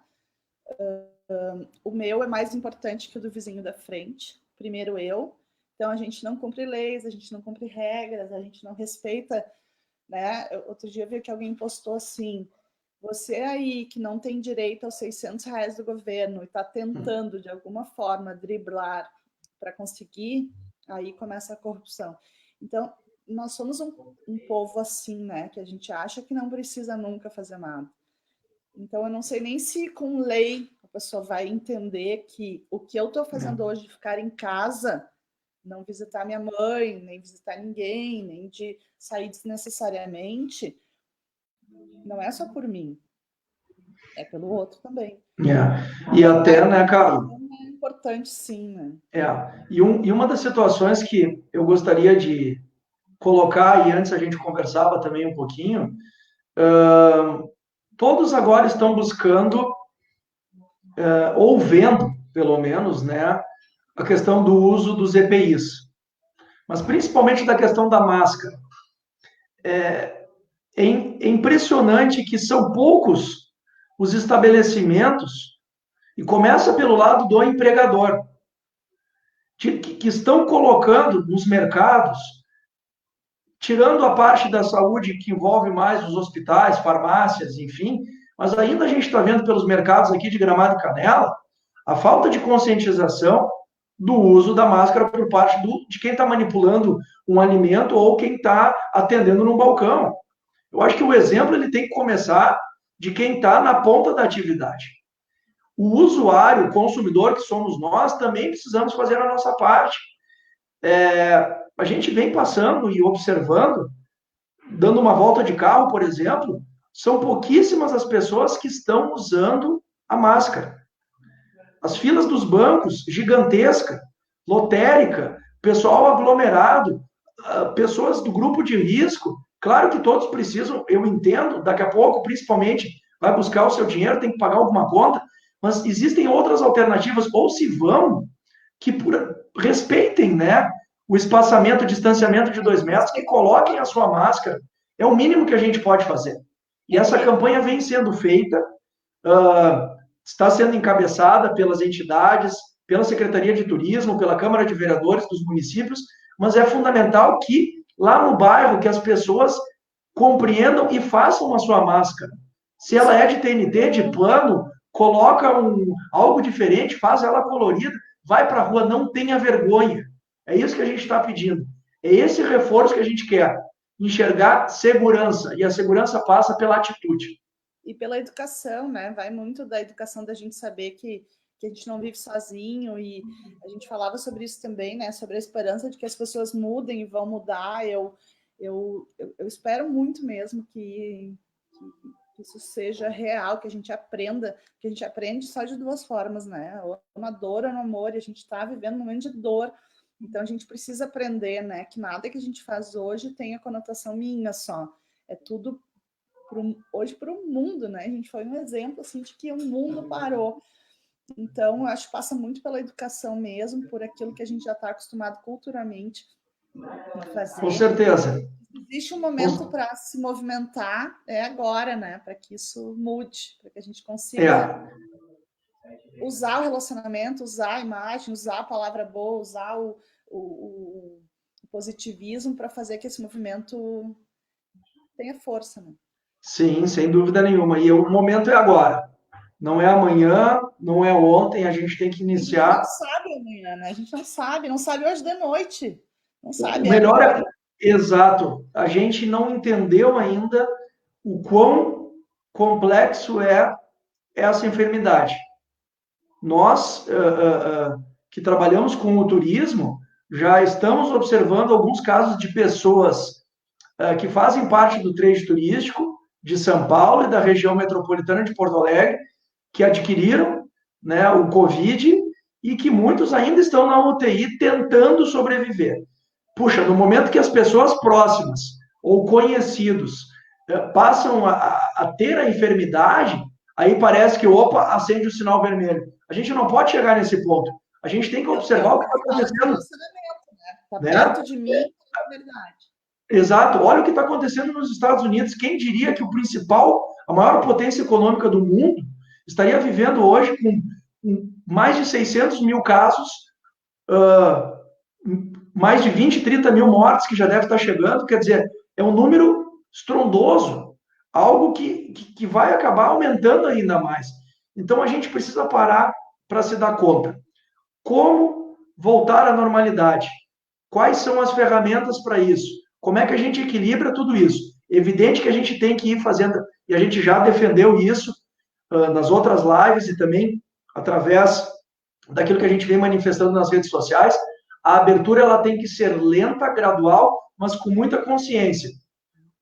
o meu é mais importante que o do vizinho da frente, primeiro eu, então a gente não cumpre leis, a gente não cumpre regras, a gente não respeita, né? Outro dia eu vi que alguém postou assim, você aí que não tem direito aos R$600 do governo e está tentando de alguma forma driblar para conseguir, aí começa a corrupção. Então, nós somos um povo assim, né? Que a gente acha que não precisa nunca fazer nada. Então, eu não sei nem se com lei a pessoa vai entender que o que eu estou fazendo hoje de ficar em casa, não visitar minha mãe, nem visitar ninguém, nem de sair desnecessariamente, não é só por mim, é pelo outro também. E até, né, Carlos? É importante, sim, né? E uma das situações que eu gostaria de colocar, e antes a gente conversava também um pouquinho, todos agora estão buscando, ou vendo, pelo menos, né, a questão do uso dos EPIs, mas principalmente da questão da máscara. É impressionante que são poucos os estabelecimentos, e começa pelo lado do empregador, que estão colocando nos mercados, tirando a parte da saúde que envolve mais os hospitais, farmácias, enfim, mas ainda a gente está vendo pelos mercados aqui de Gramado e Canela a falta de conscientização do uso da máscara por parte de quem está manipulando um alimento ou quem está atendendo num balcão. Eu acho que o exemplo ele tem que começar de quem está na ponta da atividade. O usuário, o consumidor que somos nós, também precisamos fazer a nossa parte. A gente vem passando e observando, dando uma volta de carro, por exemplo, são pouquíssimas as pessoas que estão usando a máscara. As filas dos bancos, gigantesca, lotérica, pessoal aglomerado, pessoas do grupo de risco. Claro que todos precisam, eu entendo, daqui a pouco, principalmente, vai buscar o seu dinheiro, tem que pagar alguma conta, mas existem outras alternativas, ou se vão, que respeitem, né, o espaçamento, o distanciamento de 2 metros, que coloquem a sua máscara. É o mínimo que a gente pode fazer. E essa campanha vem sendo feita, está sendo encabeçada pelas entidades, pela Secretaria de Turismo, pela Câmara de Vereadores dos municípios, mas é fundamental que lá no bairro que as pessoas compreendam e façam a sua máscara. Se ela é de TNT, de pano, coloca algo diferente, faz ela colorida, vai para a rua, não tenha vergonha. É isso que a gente está pedindo. É esse reforço que a gente quer. Enxergar segurança. E a segurança passa pela atitude. E pela educação, né? Vai muito da educação da gente saber que a gente não vive sozinho, e a gente falava sobre isso também, né? Sobre a esperança de que as pessoas mudem e vão mudar. Eu espero muito mesmo que isso seja real, que a gente aprenda, que a gente aprende só de 2 formas, né? Ou na dor ou no amor, e a gente está vivendo um momento de dor, então a gente precisa aprender, né? Que nada que a gente faz hoje tem a conotação minha só, é tudo hoje para o mundo, né? A gente foi um exemplo assim de que o mundo parou. Então, eu acho que passa muito pela educação mesmo, por aquilo que a gente já está acostumado culturalmente a fazer. Com certeza. Existe um momento para se movimentar, é agora, né? Para que isso mude, para que a gente consiga usar o relacionamento, usar a imagem, usar a palavra boa, usar o positivismo para fazer que esse movimento tenha força, né? Sim, sem dúvida nenhuma. E o momento é agora. Não é amanhã, não é ontem, a gente tem que iniciar. A gente não sabe amanhã, né? A gente não sabe hoje de noite. Não sabe. O melhor é. Exato. A gente não entendeu ainda o quão complexo é essa enfermidade. Nós, que trabalhamos com o turismo, já estamos observando alguns casos de pessoas que fazem parte do trade turístico de São Paulo e da região metropolitana de Porto Alegre, que adquiriram, né, o Covid e que muitos ainda estão na UTI tentando sobreviver. Puxa, no momento que as pessoas próximas ou conhecidos passam a ter a enfermidade, aí parece que, opa, acende o sinal vermelho. A gente não pode chegar nesse ponto. A gente tem que observar o que está acontecendo. Está perto de mim, é verdade. Exato. Olha o que está acontecendo nos Estados Unidos. Quem diria que a maior potência econômica do mundo, estaria vivendo hoje com mais de 600 mil casos, mais de 20, 30 mil mortes que já deve estar chegando. Quer dizer, é um número estrondoso, algo que vai acabar aumentando ainda mais. Então, a gente precisa parar para se dar conta. Como voltar à normalidade? Quais são as ferramentas para isso? Como é que a gente equilibra tudo isso? Evidente que a gente tem que ir fazendo, e a gente já defendeu isso nas outras lives e também através daquilo que a gente vem manifestando nas redes sociais, a abertura ela tem que ser lenta, gradual, mas com muita consciência,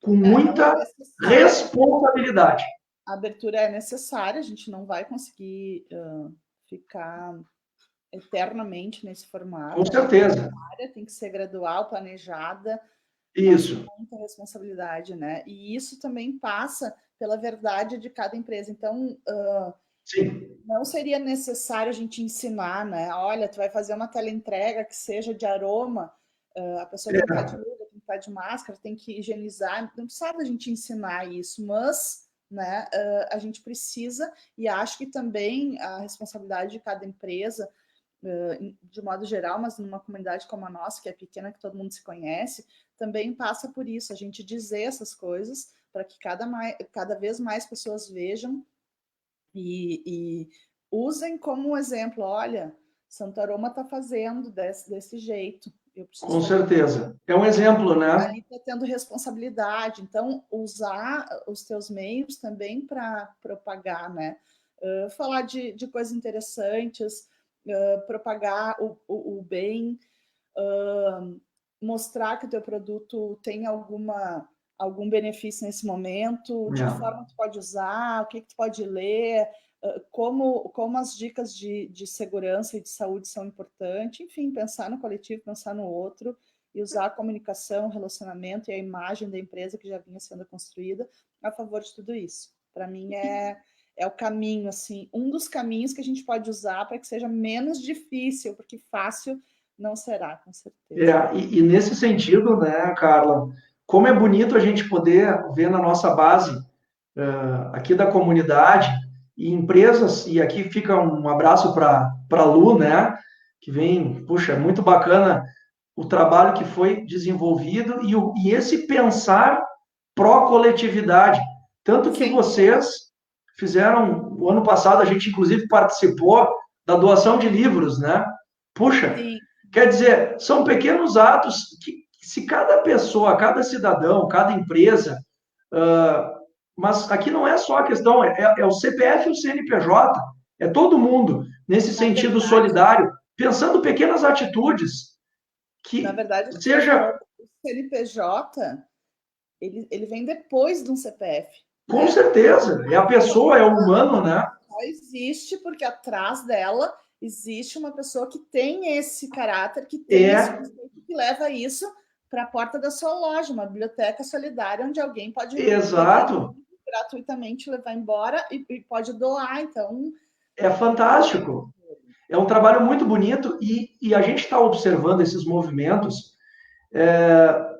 com muita responsabilidade. A abertura é necessária, a gente não vai conseguir ficar eternamente nesse formato. Com certeza. Tem que ser gradual, planejada. Isso. Com muita responsabilidade, né? E isso também passa pela verdade de cada empresa. Então, sim, não seria necessário a gente ensinar, né? Olha, tu vai fazer uma teleentrega que seja de aroma, a pessoa tem que estar de luva, tem que estar de máscara, tem que higienizar. Não precisa a gente ensinar isso, mas, né, a gente precisa, e acho que também a responsabilidade de cada empresa, de modo geral, mas numa comunidade como a nossa, que é pequena, que todo mundo se conhece, também passa por isso, a gente dizer essas coisas para que cada vez mais pessoas vejam e usem como exemplo. Olha, Santo Aroma está fazendo desse jeito. Com certeza. É um exemplo, né? Ali está tendo responsabilidade. Então, usar os teus meios também para propagar, né? Falar de coisas interessantes, propagar o bem, mostrar que o teu produto tem algum benefício nesse momento, de que forma tu pode usar, o que tu pode ler, como as dicas de segurança e de saúde são importantes. Enfim, pensar no coletivo, pensar no outro e usar a comunicação, o relacionamento e a imagem da empresa que já vinha sendo construída a favor de tudo isso. Para mim é o caminho, assim, um dos caminhos que a gente pode usar para que seja menos difícil, porque fácil não será, com certeza. E nesse sentido, né, Carla, como é bonito a gente poder ver na nossa base aqui da comunidade e empresas, e aqui fica um abraço para a Lu, né, que vem, puxa, muito bacana o trabalho que foi desenvolvido e esse pensar pró-coletividade. Tanto que vocês fizeram, o ano passado a gente inclusive participou da doação de livros, né? Puxa, sim. Quer dizer, são pequenos atos que se cada pessoa, cada cidadão, cada empresa, mas aqui não é só a questão, é o CPF e o CNPJ, é todo mundo nesse sentido solidário, pensando pequenas atitudes que, na verdade, seja... O CNPJ, ele vem depois de um CPF. Com certeza, é a pessoa, é o humano, né? Só existe porque atrás dela existe uma pessoa que tem esse caráter, que tem esse conceito, que leva isso para a porta da sua loja, uma biblioteca solidária onde alguém pode gratuitamente levar embora e pode doar. Então, é fantástico. É um trabalho muito bonito e a gente está observando esses movimentos.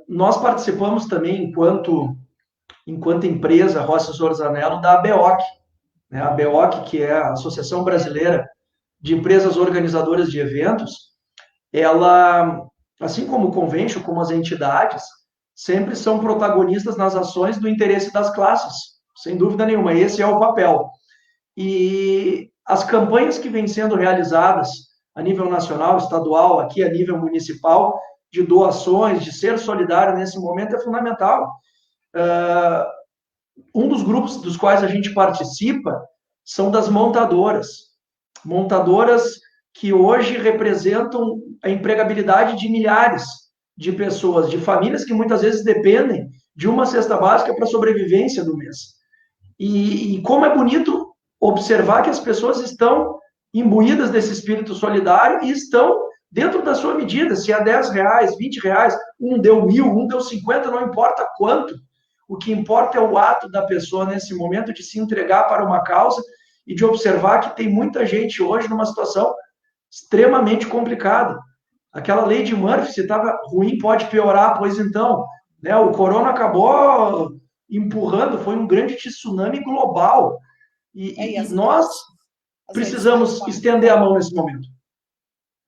Nós participamos também, enquanto empresa, Rossi Zorzanello, da ABEOC, né? A ABEOC, que é a Associação Brasileira de Empresas Organizadoras de Eventos, ela, assim como o Convention, como as entidades, sempre são protagonistas nas ações do interesse das classes, sem dúvida nenhuma, esse é o papel. E as campanhas que vêm sendo realizadas a nível nacional, estadual, aqui a nível municipal, de doações, de ser solidário nesse momento é fundamental. Um dos grupos dos quais a gente participa são das montadoras. montadoras que hoje representam a empregabilidade de milhares de pessoas, de famílias que muitas vezes dependem de uma cesta básica para a sobrevivência do mês. E como é bonito observar que as pessoas estão imbuídas desse espírito solidário e estão dentro da sua medida. Se é R$ 10, R$ 20, um deu 1.000, um deu 50, não importa quanto. O que importa é o ato da pessoa nesse momento de se entregar para uma causa e de observar que tem muita gente hoje numa situação extremamente complicada. Aquela lei de Murphy, se estava ruim, pode piorar, pois então, né, o corona acabou empurrando, foi um grande tsunami global. E nós precisamos estender a mão nesse momento.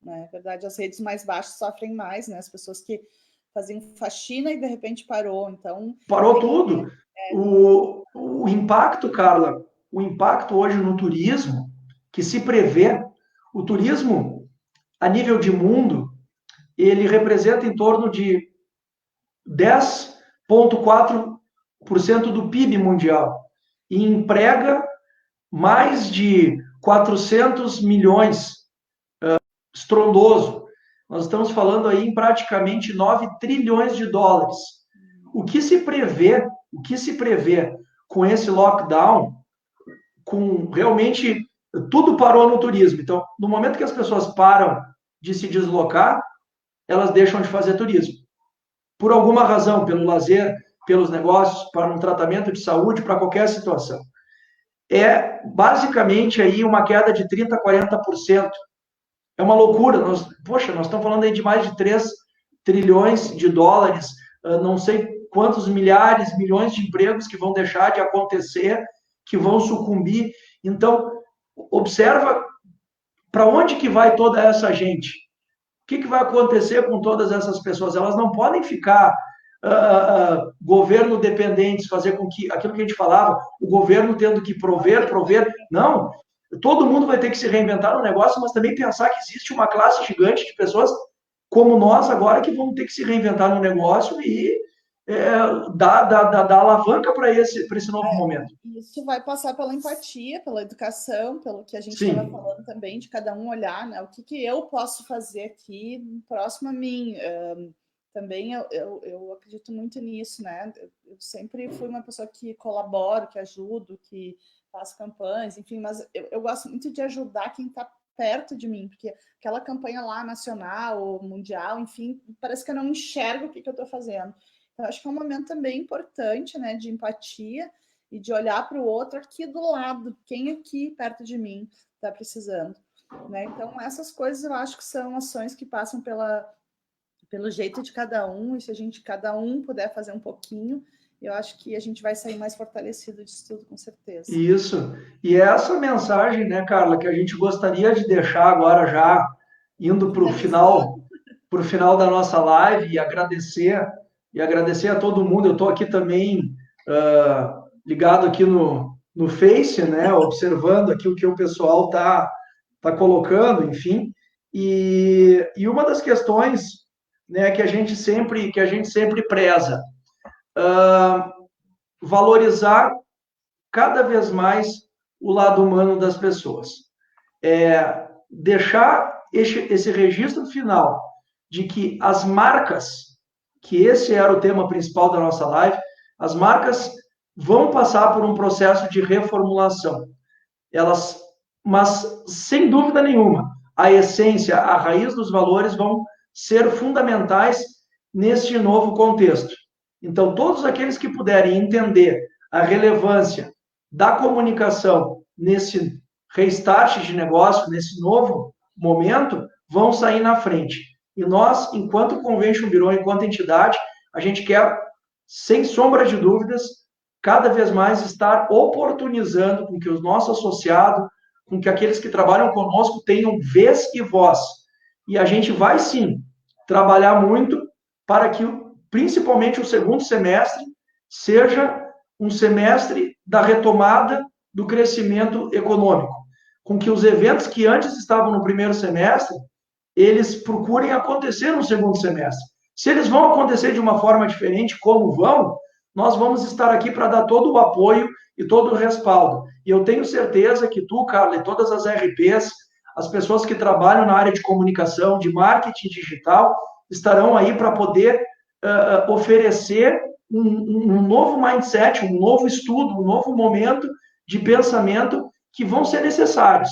É verdade, as redes mais baixas sofrem mais, né? As pessoas que faziam faxina e de repente parou, então... Parou tudo. O impacto, Carla, o impacto hoje no turismo, que se prevê, o turismo, a nível de mundo, ele representa em torno de 10,4% do PIB mundial e emprega mais de 400 milhões, estrondoso. Nós estamos falando aí em praticamente 9 trilhões de dólares. O que se prevê com esse lockdown, com realmente tudo parou no turismo. Então, no momento que as pessoas param de se deslocar, elas deixam de fazer turismo. Por alguma razão, pelo lazer, pelos negócios, para um tratamento de saúde, para qualquer situação. É basicamente aí uma queda de 30% a 40%. É uma loucura. Nós estamos falando aí de mais de 3 trilhões de dólares, não sei quantos milhares, milhões de empregos que vão deixar de acontecer, que vão sucumbir. Então, observa para onde que vai toda essa gente. O que vai acontecer com todas essas pessoas? Elas não podem ficar governo dependentes, fazer com que, aquilo que a gente falava, o governo tendo que prover. Não, todo mundo vai ter que se reinventar no negócio, mas também pensar que existe uma classe gigante de pessoas como nós agora que vão ter que se reinventar no negócio e dar alavanca para esse novo momento. Isso vai passar pela empatia, pela educação, pelo que a gente estava falando também, de cada um olhar, né? O que eu posso fazer aqui próximo a mim. Também eu acredito muito nisso, né? Eu sempre fui uma pessoa que colaboro, que ajudo, que faço campanhas, enfim, mas eu gosto muito de ajudar quem está perto de mim, porque aquela campanha lá nacional ou mundial, enfim, parece que eu não enxergo o que eu estou fazendo. Então, acho que é um momento também importante, né, de empatia e de olhar para o outro aqui do lado, quem aqui perto de mim está precisando, né? Então, essas coisas eu acho que são ações que passam pelo jeito de cada um, e se cada um puder fazer um pouquinho, eu acho que a gente vai sair mais fortalecido disso tudo, com certeza. Isso. E essa mensagem, né, Carla, que a gente gostaria de deixar agora já, indo para o final da nossa live, e agradecer a todo mundo. Eu estou aqui também ligado aqui no Face, né, observando aqui o que o pessoal tá colocando, enfim. E uma das questões, né, que a gente sempre preza, valorizar cada vez mais o lado humano das pessoas. Deixar esse registro final de que as marcas, que esse era o tema principal da nossa live, as marcas vão passar por um processo de reformulação. Mas, sem dúvida nenhuma, a essência, a raiz dos valores vão ser fundamentais neste novo contexto. Então, todos aqueles que puderem entender a relevância da comunicação nesse restart de negócio, nesse novo momento, vão sair na frente. E nós, enquanto Convention Bureau, enquanto entidade, a gente quer, sem sombra de dúvidas, cada vez mais estar oportunizando com que os nossos associados, com que aqueles que trabalham conosco tenham vez e voz. E a gente vai, sim, trabalhar muito para que, principalmente, o segundo semestre seja um semestre da retomada do crescimento econômico, com que os eventos que antes estavam no primeiro semestre, eles procurem acontecer no segundo semestre. Se eles vão acontecer de uma forma diferente, como vão, nós vamos estar aqui para dar todo o apoio e todo o respaldo. E eu tenho certeza que tu, Carla, e todas as RPs, as pessoas que trabalham na área de comunicação, de marketing digital, estarão aí para poder oferecer um novo mindset, um novo estudo, um novo momento de pensamento que vão ser necessários.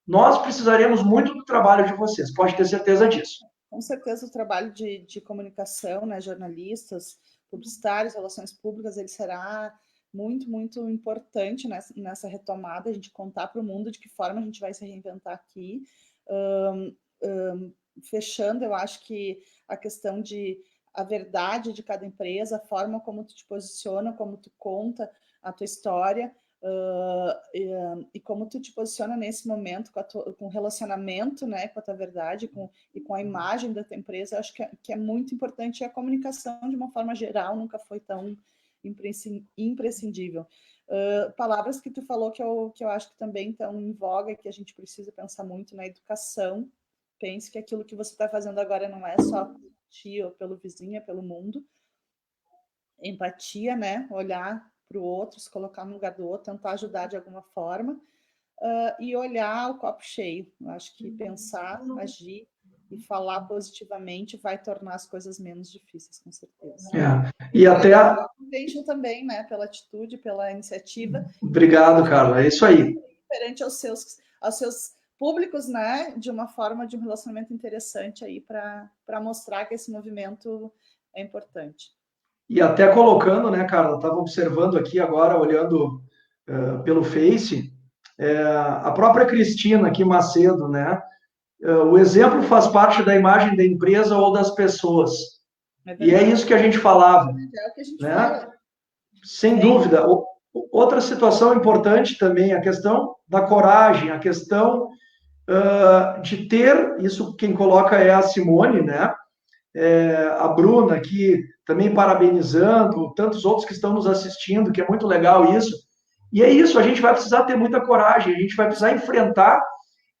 Nós precisaremos muito do trabalho de vocês, pode ter certeza disso. Com certeza o trabalho de comunicação, né, jornalistas, publicitários, relações públicas, ele será muito, muito importante nessa retomada, a gente contar para o mundo de que forma a gente vai se reinventar aqui. Fechando, eu acho que a questão de a verdade de cada empresa, a forma como tu te posiciona, como tu conta a tua história, e como tu te posiciona nesse momento com o relacionamento, né, com a tua verdade e com a imagem da tua empresa, eu acho que é muito importante. E a comunicação, de uma forma geral, nunca foi tão imprescindível. Palavras que tu falou que eu acho que também estão em voga, que a gente precisa pensar muito na educação. Pense que aquilo que você está fazendo agora não é só por ti ou pelo vizinho, é pelo mundo. Empatia, né? Olhar para o outro, se colocar no lugar do outro, tentar ajudar de alguma forma, e olhar o copo cheio. Eu acho que pensar, agir e falar positivamente vai tornar as coisas menos difíceis, com certeza. E até Convention também, né? Pela atitude, pela iniciativa. Obrigado, Carla. É isso aí. Perante aos seus públicos, né? De uma forma de um relacionamento interessante aí para mostrar que esse movimento é importante. E até colocando, né, Carla, estava observando aqui agora, olhando pelo Face, a própria Cristina aqui, Macedo, né? O exemplo faz parte da imagem da empresa ou das pessoas. E é isso que a gente falava. É o que a gente fala. Sem dúvida. Outra situação importante também, a questão da coragem, a questão de ter, isso quem coloca é a Simone, né? A Bruna aqui também parabenizando, tantos outros que estão nos assistindo, que é muito legal isso. E é isso, a gente vai precisar ter muita coragem, a gente vai precisar enfrentar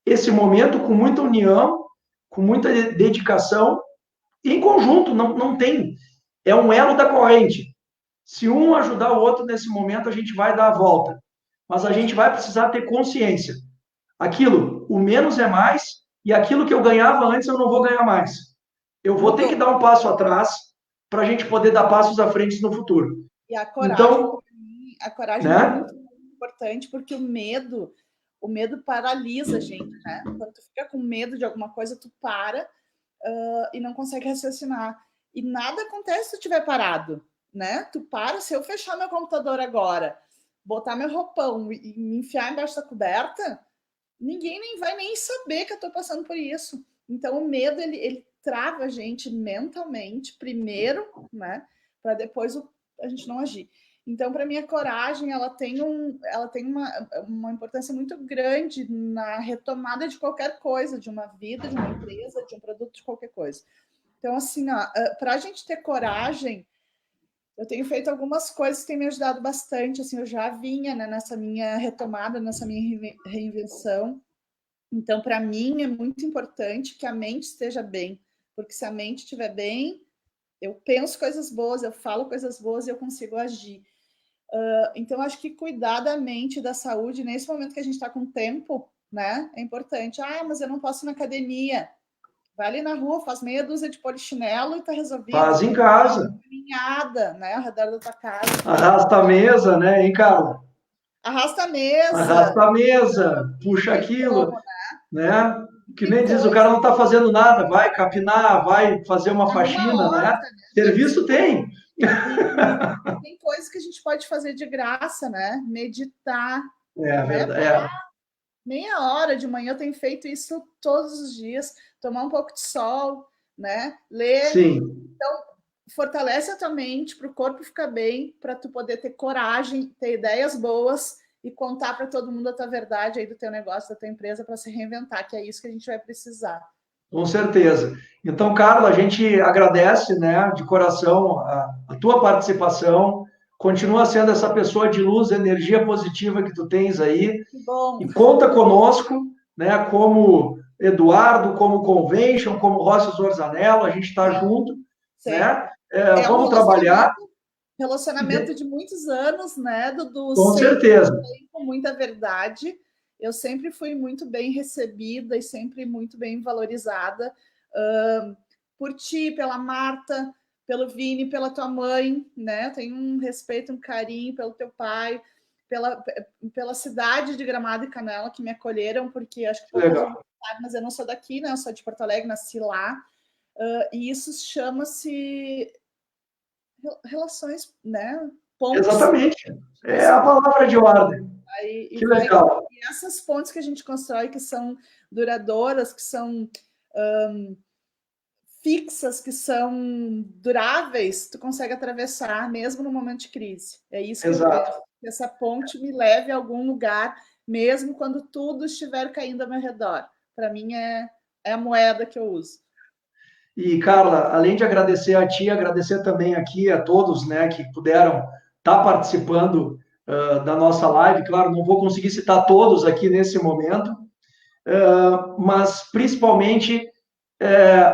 esse momento com muita união, com muita dedicação, e em conjunto, não tem. É um elo da corrente. Se um ajudar o outro nesse momento, a gente vai dar a volta. Mas a gente vai precisar ter consciência. Aquilo, o menos é mais, e aquilo que eu ganhava antes, eu não vou ganhar mais. Eu vou ter que dar um passo atrás para a gente poder dar passos à frente no futuro. E a coragem, então, a coragem, né, é muito importante, porque o medo paralisa a gente, né? Quando tu fica com medo de alguma coisa, tu para e não consegue raciocinar. E nada acontece se tu estiver parado, né? Tu para, se eu fechar meu computador agora, botar meu roupão e me enfiar embaixo da coberta, ninguém vai nem saber que eu tô passando por isso. Então, o medo, ele trava a gente mentalmente, primeiro, né? Para depois a gente não agir. Então, para mim, a coragem, ela tem uma importância muito grande na retomada de qualquer coisa, de uma vida, de uma empresa, de um produto, de qualquer coisa. Então, assim, para a gente ter coragem, eu tenho feito algumas coisas que têm me ajudado bastante. Assim, eu já vinha, né, nessa minha retomada, nessa minha reinvenção. Então, para mim, é muito importante que a mente esteja bem, porque se a mente estiver bem, eu penso coisas boas, eu falo coisas boas e eu consigo agir. Então, acho que cuidar da mente e da saúde, nesse momento que a gente está com tempo, né, é importante. Mas eu não posso ir na academia. Vai ali na rua, faz meia dúzia de polichinelo e está resolvido. Faz em casa. Caminhada, né, ao redor da tua casa. Arrasta a mesa, né, hein, Carla? Arrasta a mesa. Arrasta a mesa, puxa aquilo, como, né? Que nem diz, o cara não está fazendo nada, vai capinar, vai fazer uma faxina, né? Serviço tem. Tem coisas que a gente pode fazer de graça, né? Meditar. Verdade. Meia hora de manhã eu tenho feito isso todos os dias. Tomar um pouco de sol, né? Ler. Sim. Então, fortalece a tua mente para o corpo ficar bem, para tu poder ter coragem, ter ideias boas e contar para todo mundo a tua verdade aí do teu negócio, da tua empresa, para se reinventar, que é isso que a gente vai precisar. Com certeza. Então, Carla, a gente agradece, né, de coração a tua participação. Continua sendo essa pessoa de luz, energia positiva que tu tens aí. Que bom. E conta conosco, né, como Eduardo, como Convention, como Rossi Zorzanello, a gente está junto, né? Vamos trabalhar. relacionamento de muitos anos, né, Dudu? Com Sempre certeza. com muita verdade. Eu sempre fui muito bem recebida e sempre muito bem valorizada por ti, pela Marta, pelo Vini, pela tua mãe, né? Eu tenho um respeito, um carinho pelo teu pai, pela cidade de Gramado e Canela que me acolheram, porque acho que pouca gente sabe, mas eu não sou daqui, né? Eu sou de Porto Alegre, nasci lá. E isso chama-se relações, né? Pontes. Exatamente. É a palavra de ordem. Que legal. E essas pontes que a gente constrói, que são duradouras, que são fixas, que são duráveis, tu consegue atravessar mesmo no momento de crise. É isso que eu quero. Que essa ponte me leve a algum lugar, mesmo quando tudo estiver caindo ao meu redor. Para mim é a moeda que eu uso. E, Carla, além de agradecer a ti, agradecer também aqui a todos, né, que puderam estar participando da nossa live. Claro, não vou conseguir citar todos aqui nesse momento, mas principalmente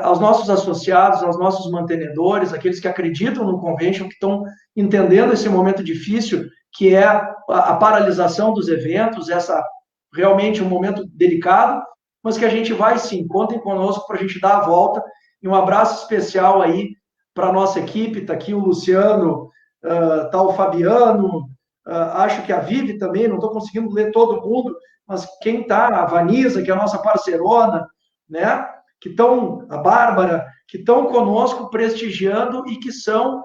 aos nossos associados, aos nossos mantenedores, aqueles que acreditam no convention, que estão entendendo esse momento difícil, que é a paralisação dos eventos, essa realmente um momento delicado, mas que a gente vai sim, contem conosco para a gente dar a volta. E um abraço especial aí para a nossa equipe, está aqui o Luciano, está o Fabiano, acho que a Vivi também, não estou conseguindo ler todo mundo, mas quem está, a Vanisa, que é a nossa parceirona, né? Que estão, a Bárbara, que estão conosco prestigiando e que são,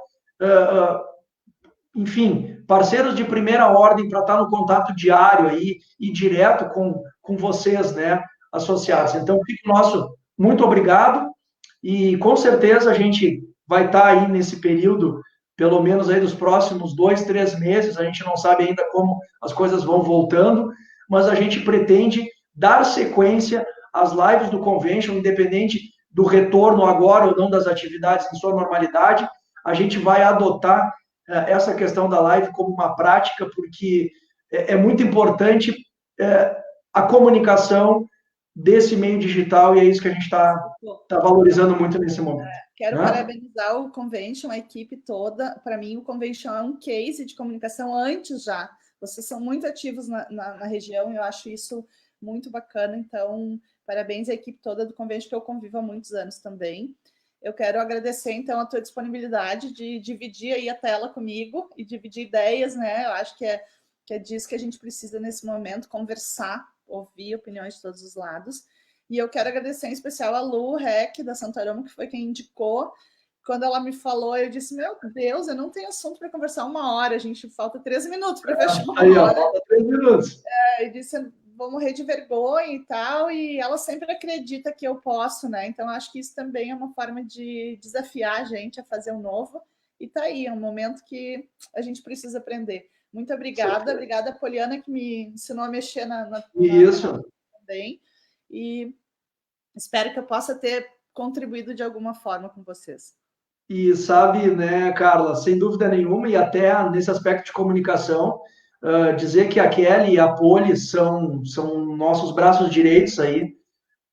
enfim, parceiros de primeira ordem para estar no contato diário aí e direto com vocês, né, associados. Então, fico nosso muito obrigado e com certeza a gente vai estar aí nesse período, pelo menos aí dos próximos 2, 3 meses, a gente não sabe ainda como as coisas vão voltando, mas a gente pretende dar sequência às lives do Convention, independente do retorno agora ou não das atividades em sua normalidade, a gente vai adotar essa questão da live como uma prática, porque é muito importante a comunicação desse meio digital e é isso que a gente está valorizando muito nesse momento. Quero parabenizar o Convention, a equipe toda. Para mim, o Convention é um case de comunicação antes já. Vocês são muito ativos na região e eu acho isso muito bacana. Então, parabéns à equipe toda do Convention, que eu convivo há muitos anos também. Eu quero agradecer, então, a tua disponibilidade de dividir aí a tela comigo e dividir ideias, né? Eu acho que é disso que a gente precisa nesse momento, conversar, ouvir opiniões de todos os lados. E eu quero agradecer em especial a Lu Rec, da Santaroma, que foi quem indicou. Quando ela me falou, eu disse, meu Deus, eu não tenho assunto para conversar 1 hora, a gente falta 3 minutos para fechar 1 hora. Falta 3 minutos. E disse, vou morrer de vergonha e tal, e ela sempre acredita que eu posso, né? Então, acho que isso também é uma forma de desafiar a gente a fazer um novo. E tá aí, é um momento que a gente precisa aprender. Muito obrigada. Obrigada, Poliana, que me ensinou a mexer Isso. Também. E espero que eu possa ter contribuído de alguma forma com vocês. E sabe, né, Carla, sem dúvida nenhuma, e até nesse aspecto de comunicação, dizer que a Kelly e a Poli são nossos braços direitos aí,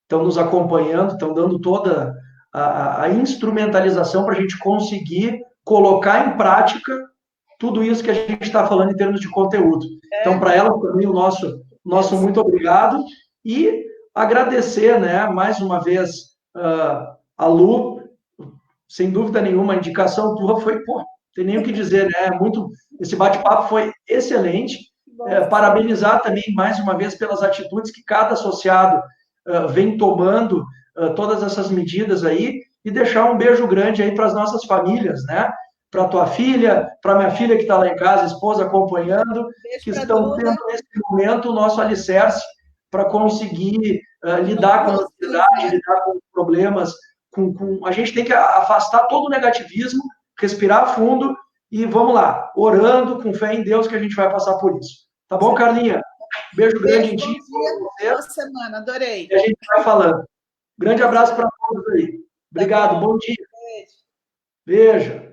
estão nos acompanhando, estão dando toda a instrumentalização para a gente conseguir colocar em prática tudo isso que a gente está falando em termos de conteúdo. Então, para ela, também, o nosso muito obrigado e agradecer, né, mais uma vez, a Lu, sem dúvida nenhuma, a indicação tua foi, pô, não tem nem o que dizer, né? Esse bate-papo foi excelente. Parabenizar também, mais uma vez, pelas atitudes que cada associado vem tomando, todas essas medidas aí, e deixar um beijo grande aí para as nossas famílias, né? Para tua filha, para minha filha que está lá em casa, esposa acompanhando, que estão tendo nesse momento o nosso alicerce para conseguir lidar com a ansiedade, lidar com problemas. A gente tem que afastar todo o negativismo, respirar fundo e vamos lá, orando, com fé em Deus, que a gente vai passar por isso. Tá bom, Carlinha? Beijo grande em ti. Boa semana, adorei. E a gente vai falando. Grande abraço para todos aí. Obrigado, bom dia. Beijo.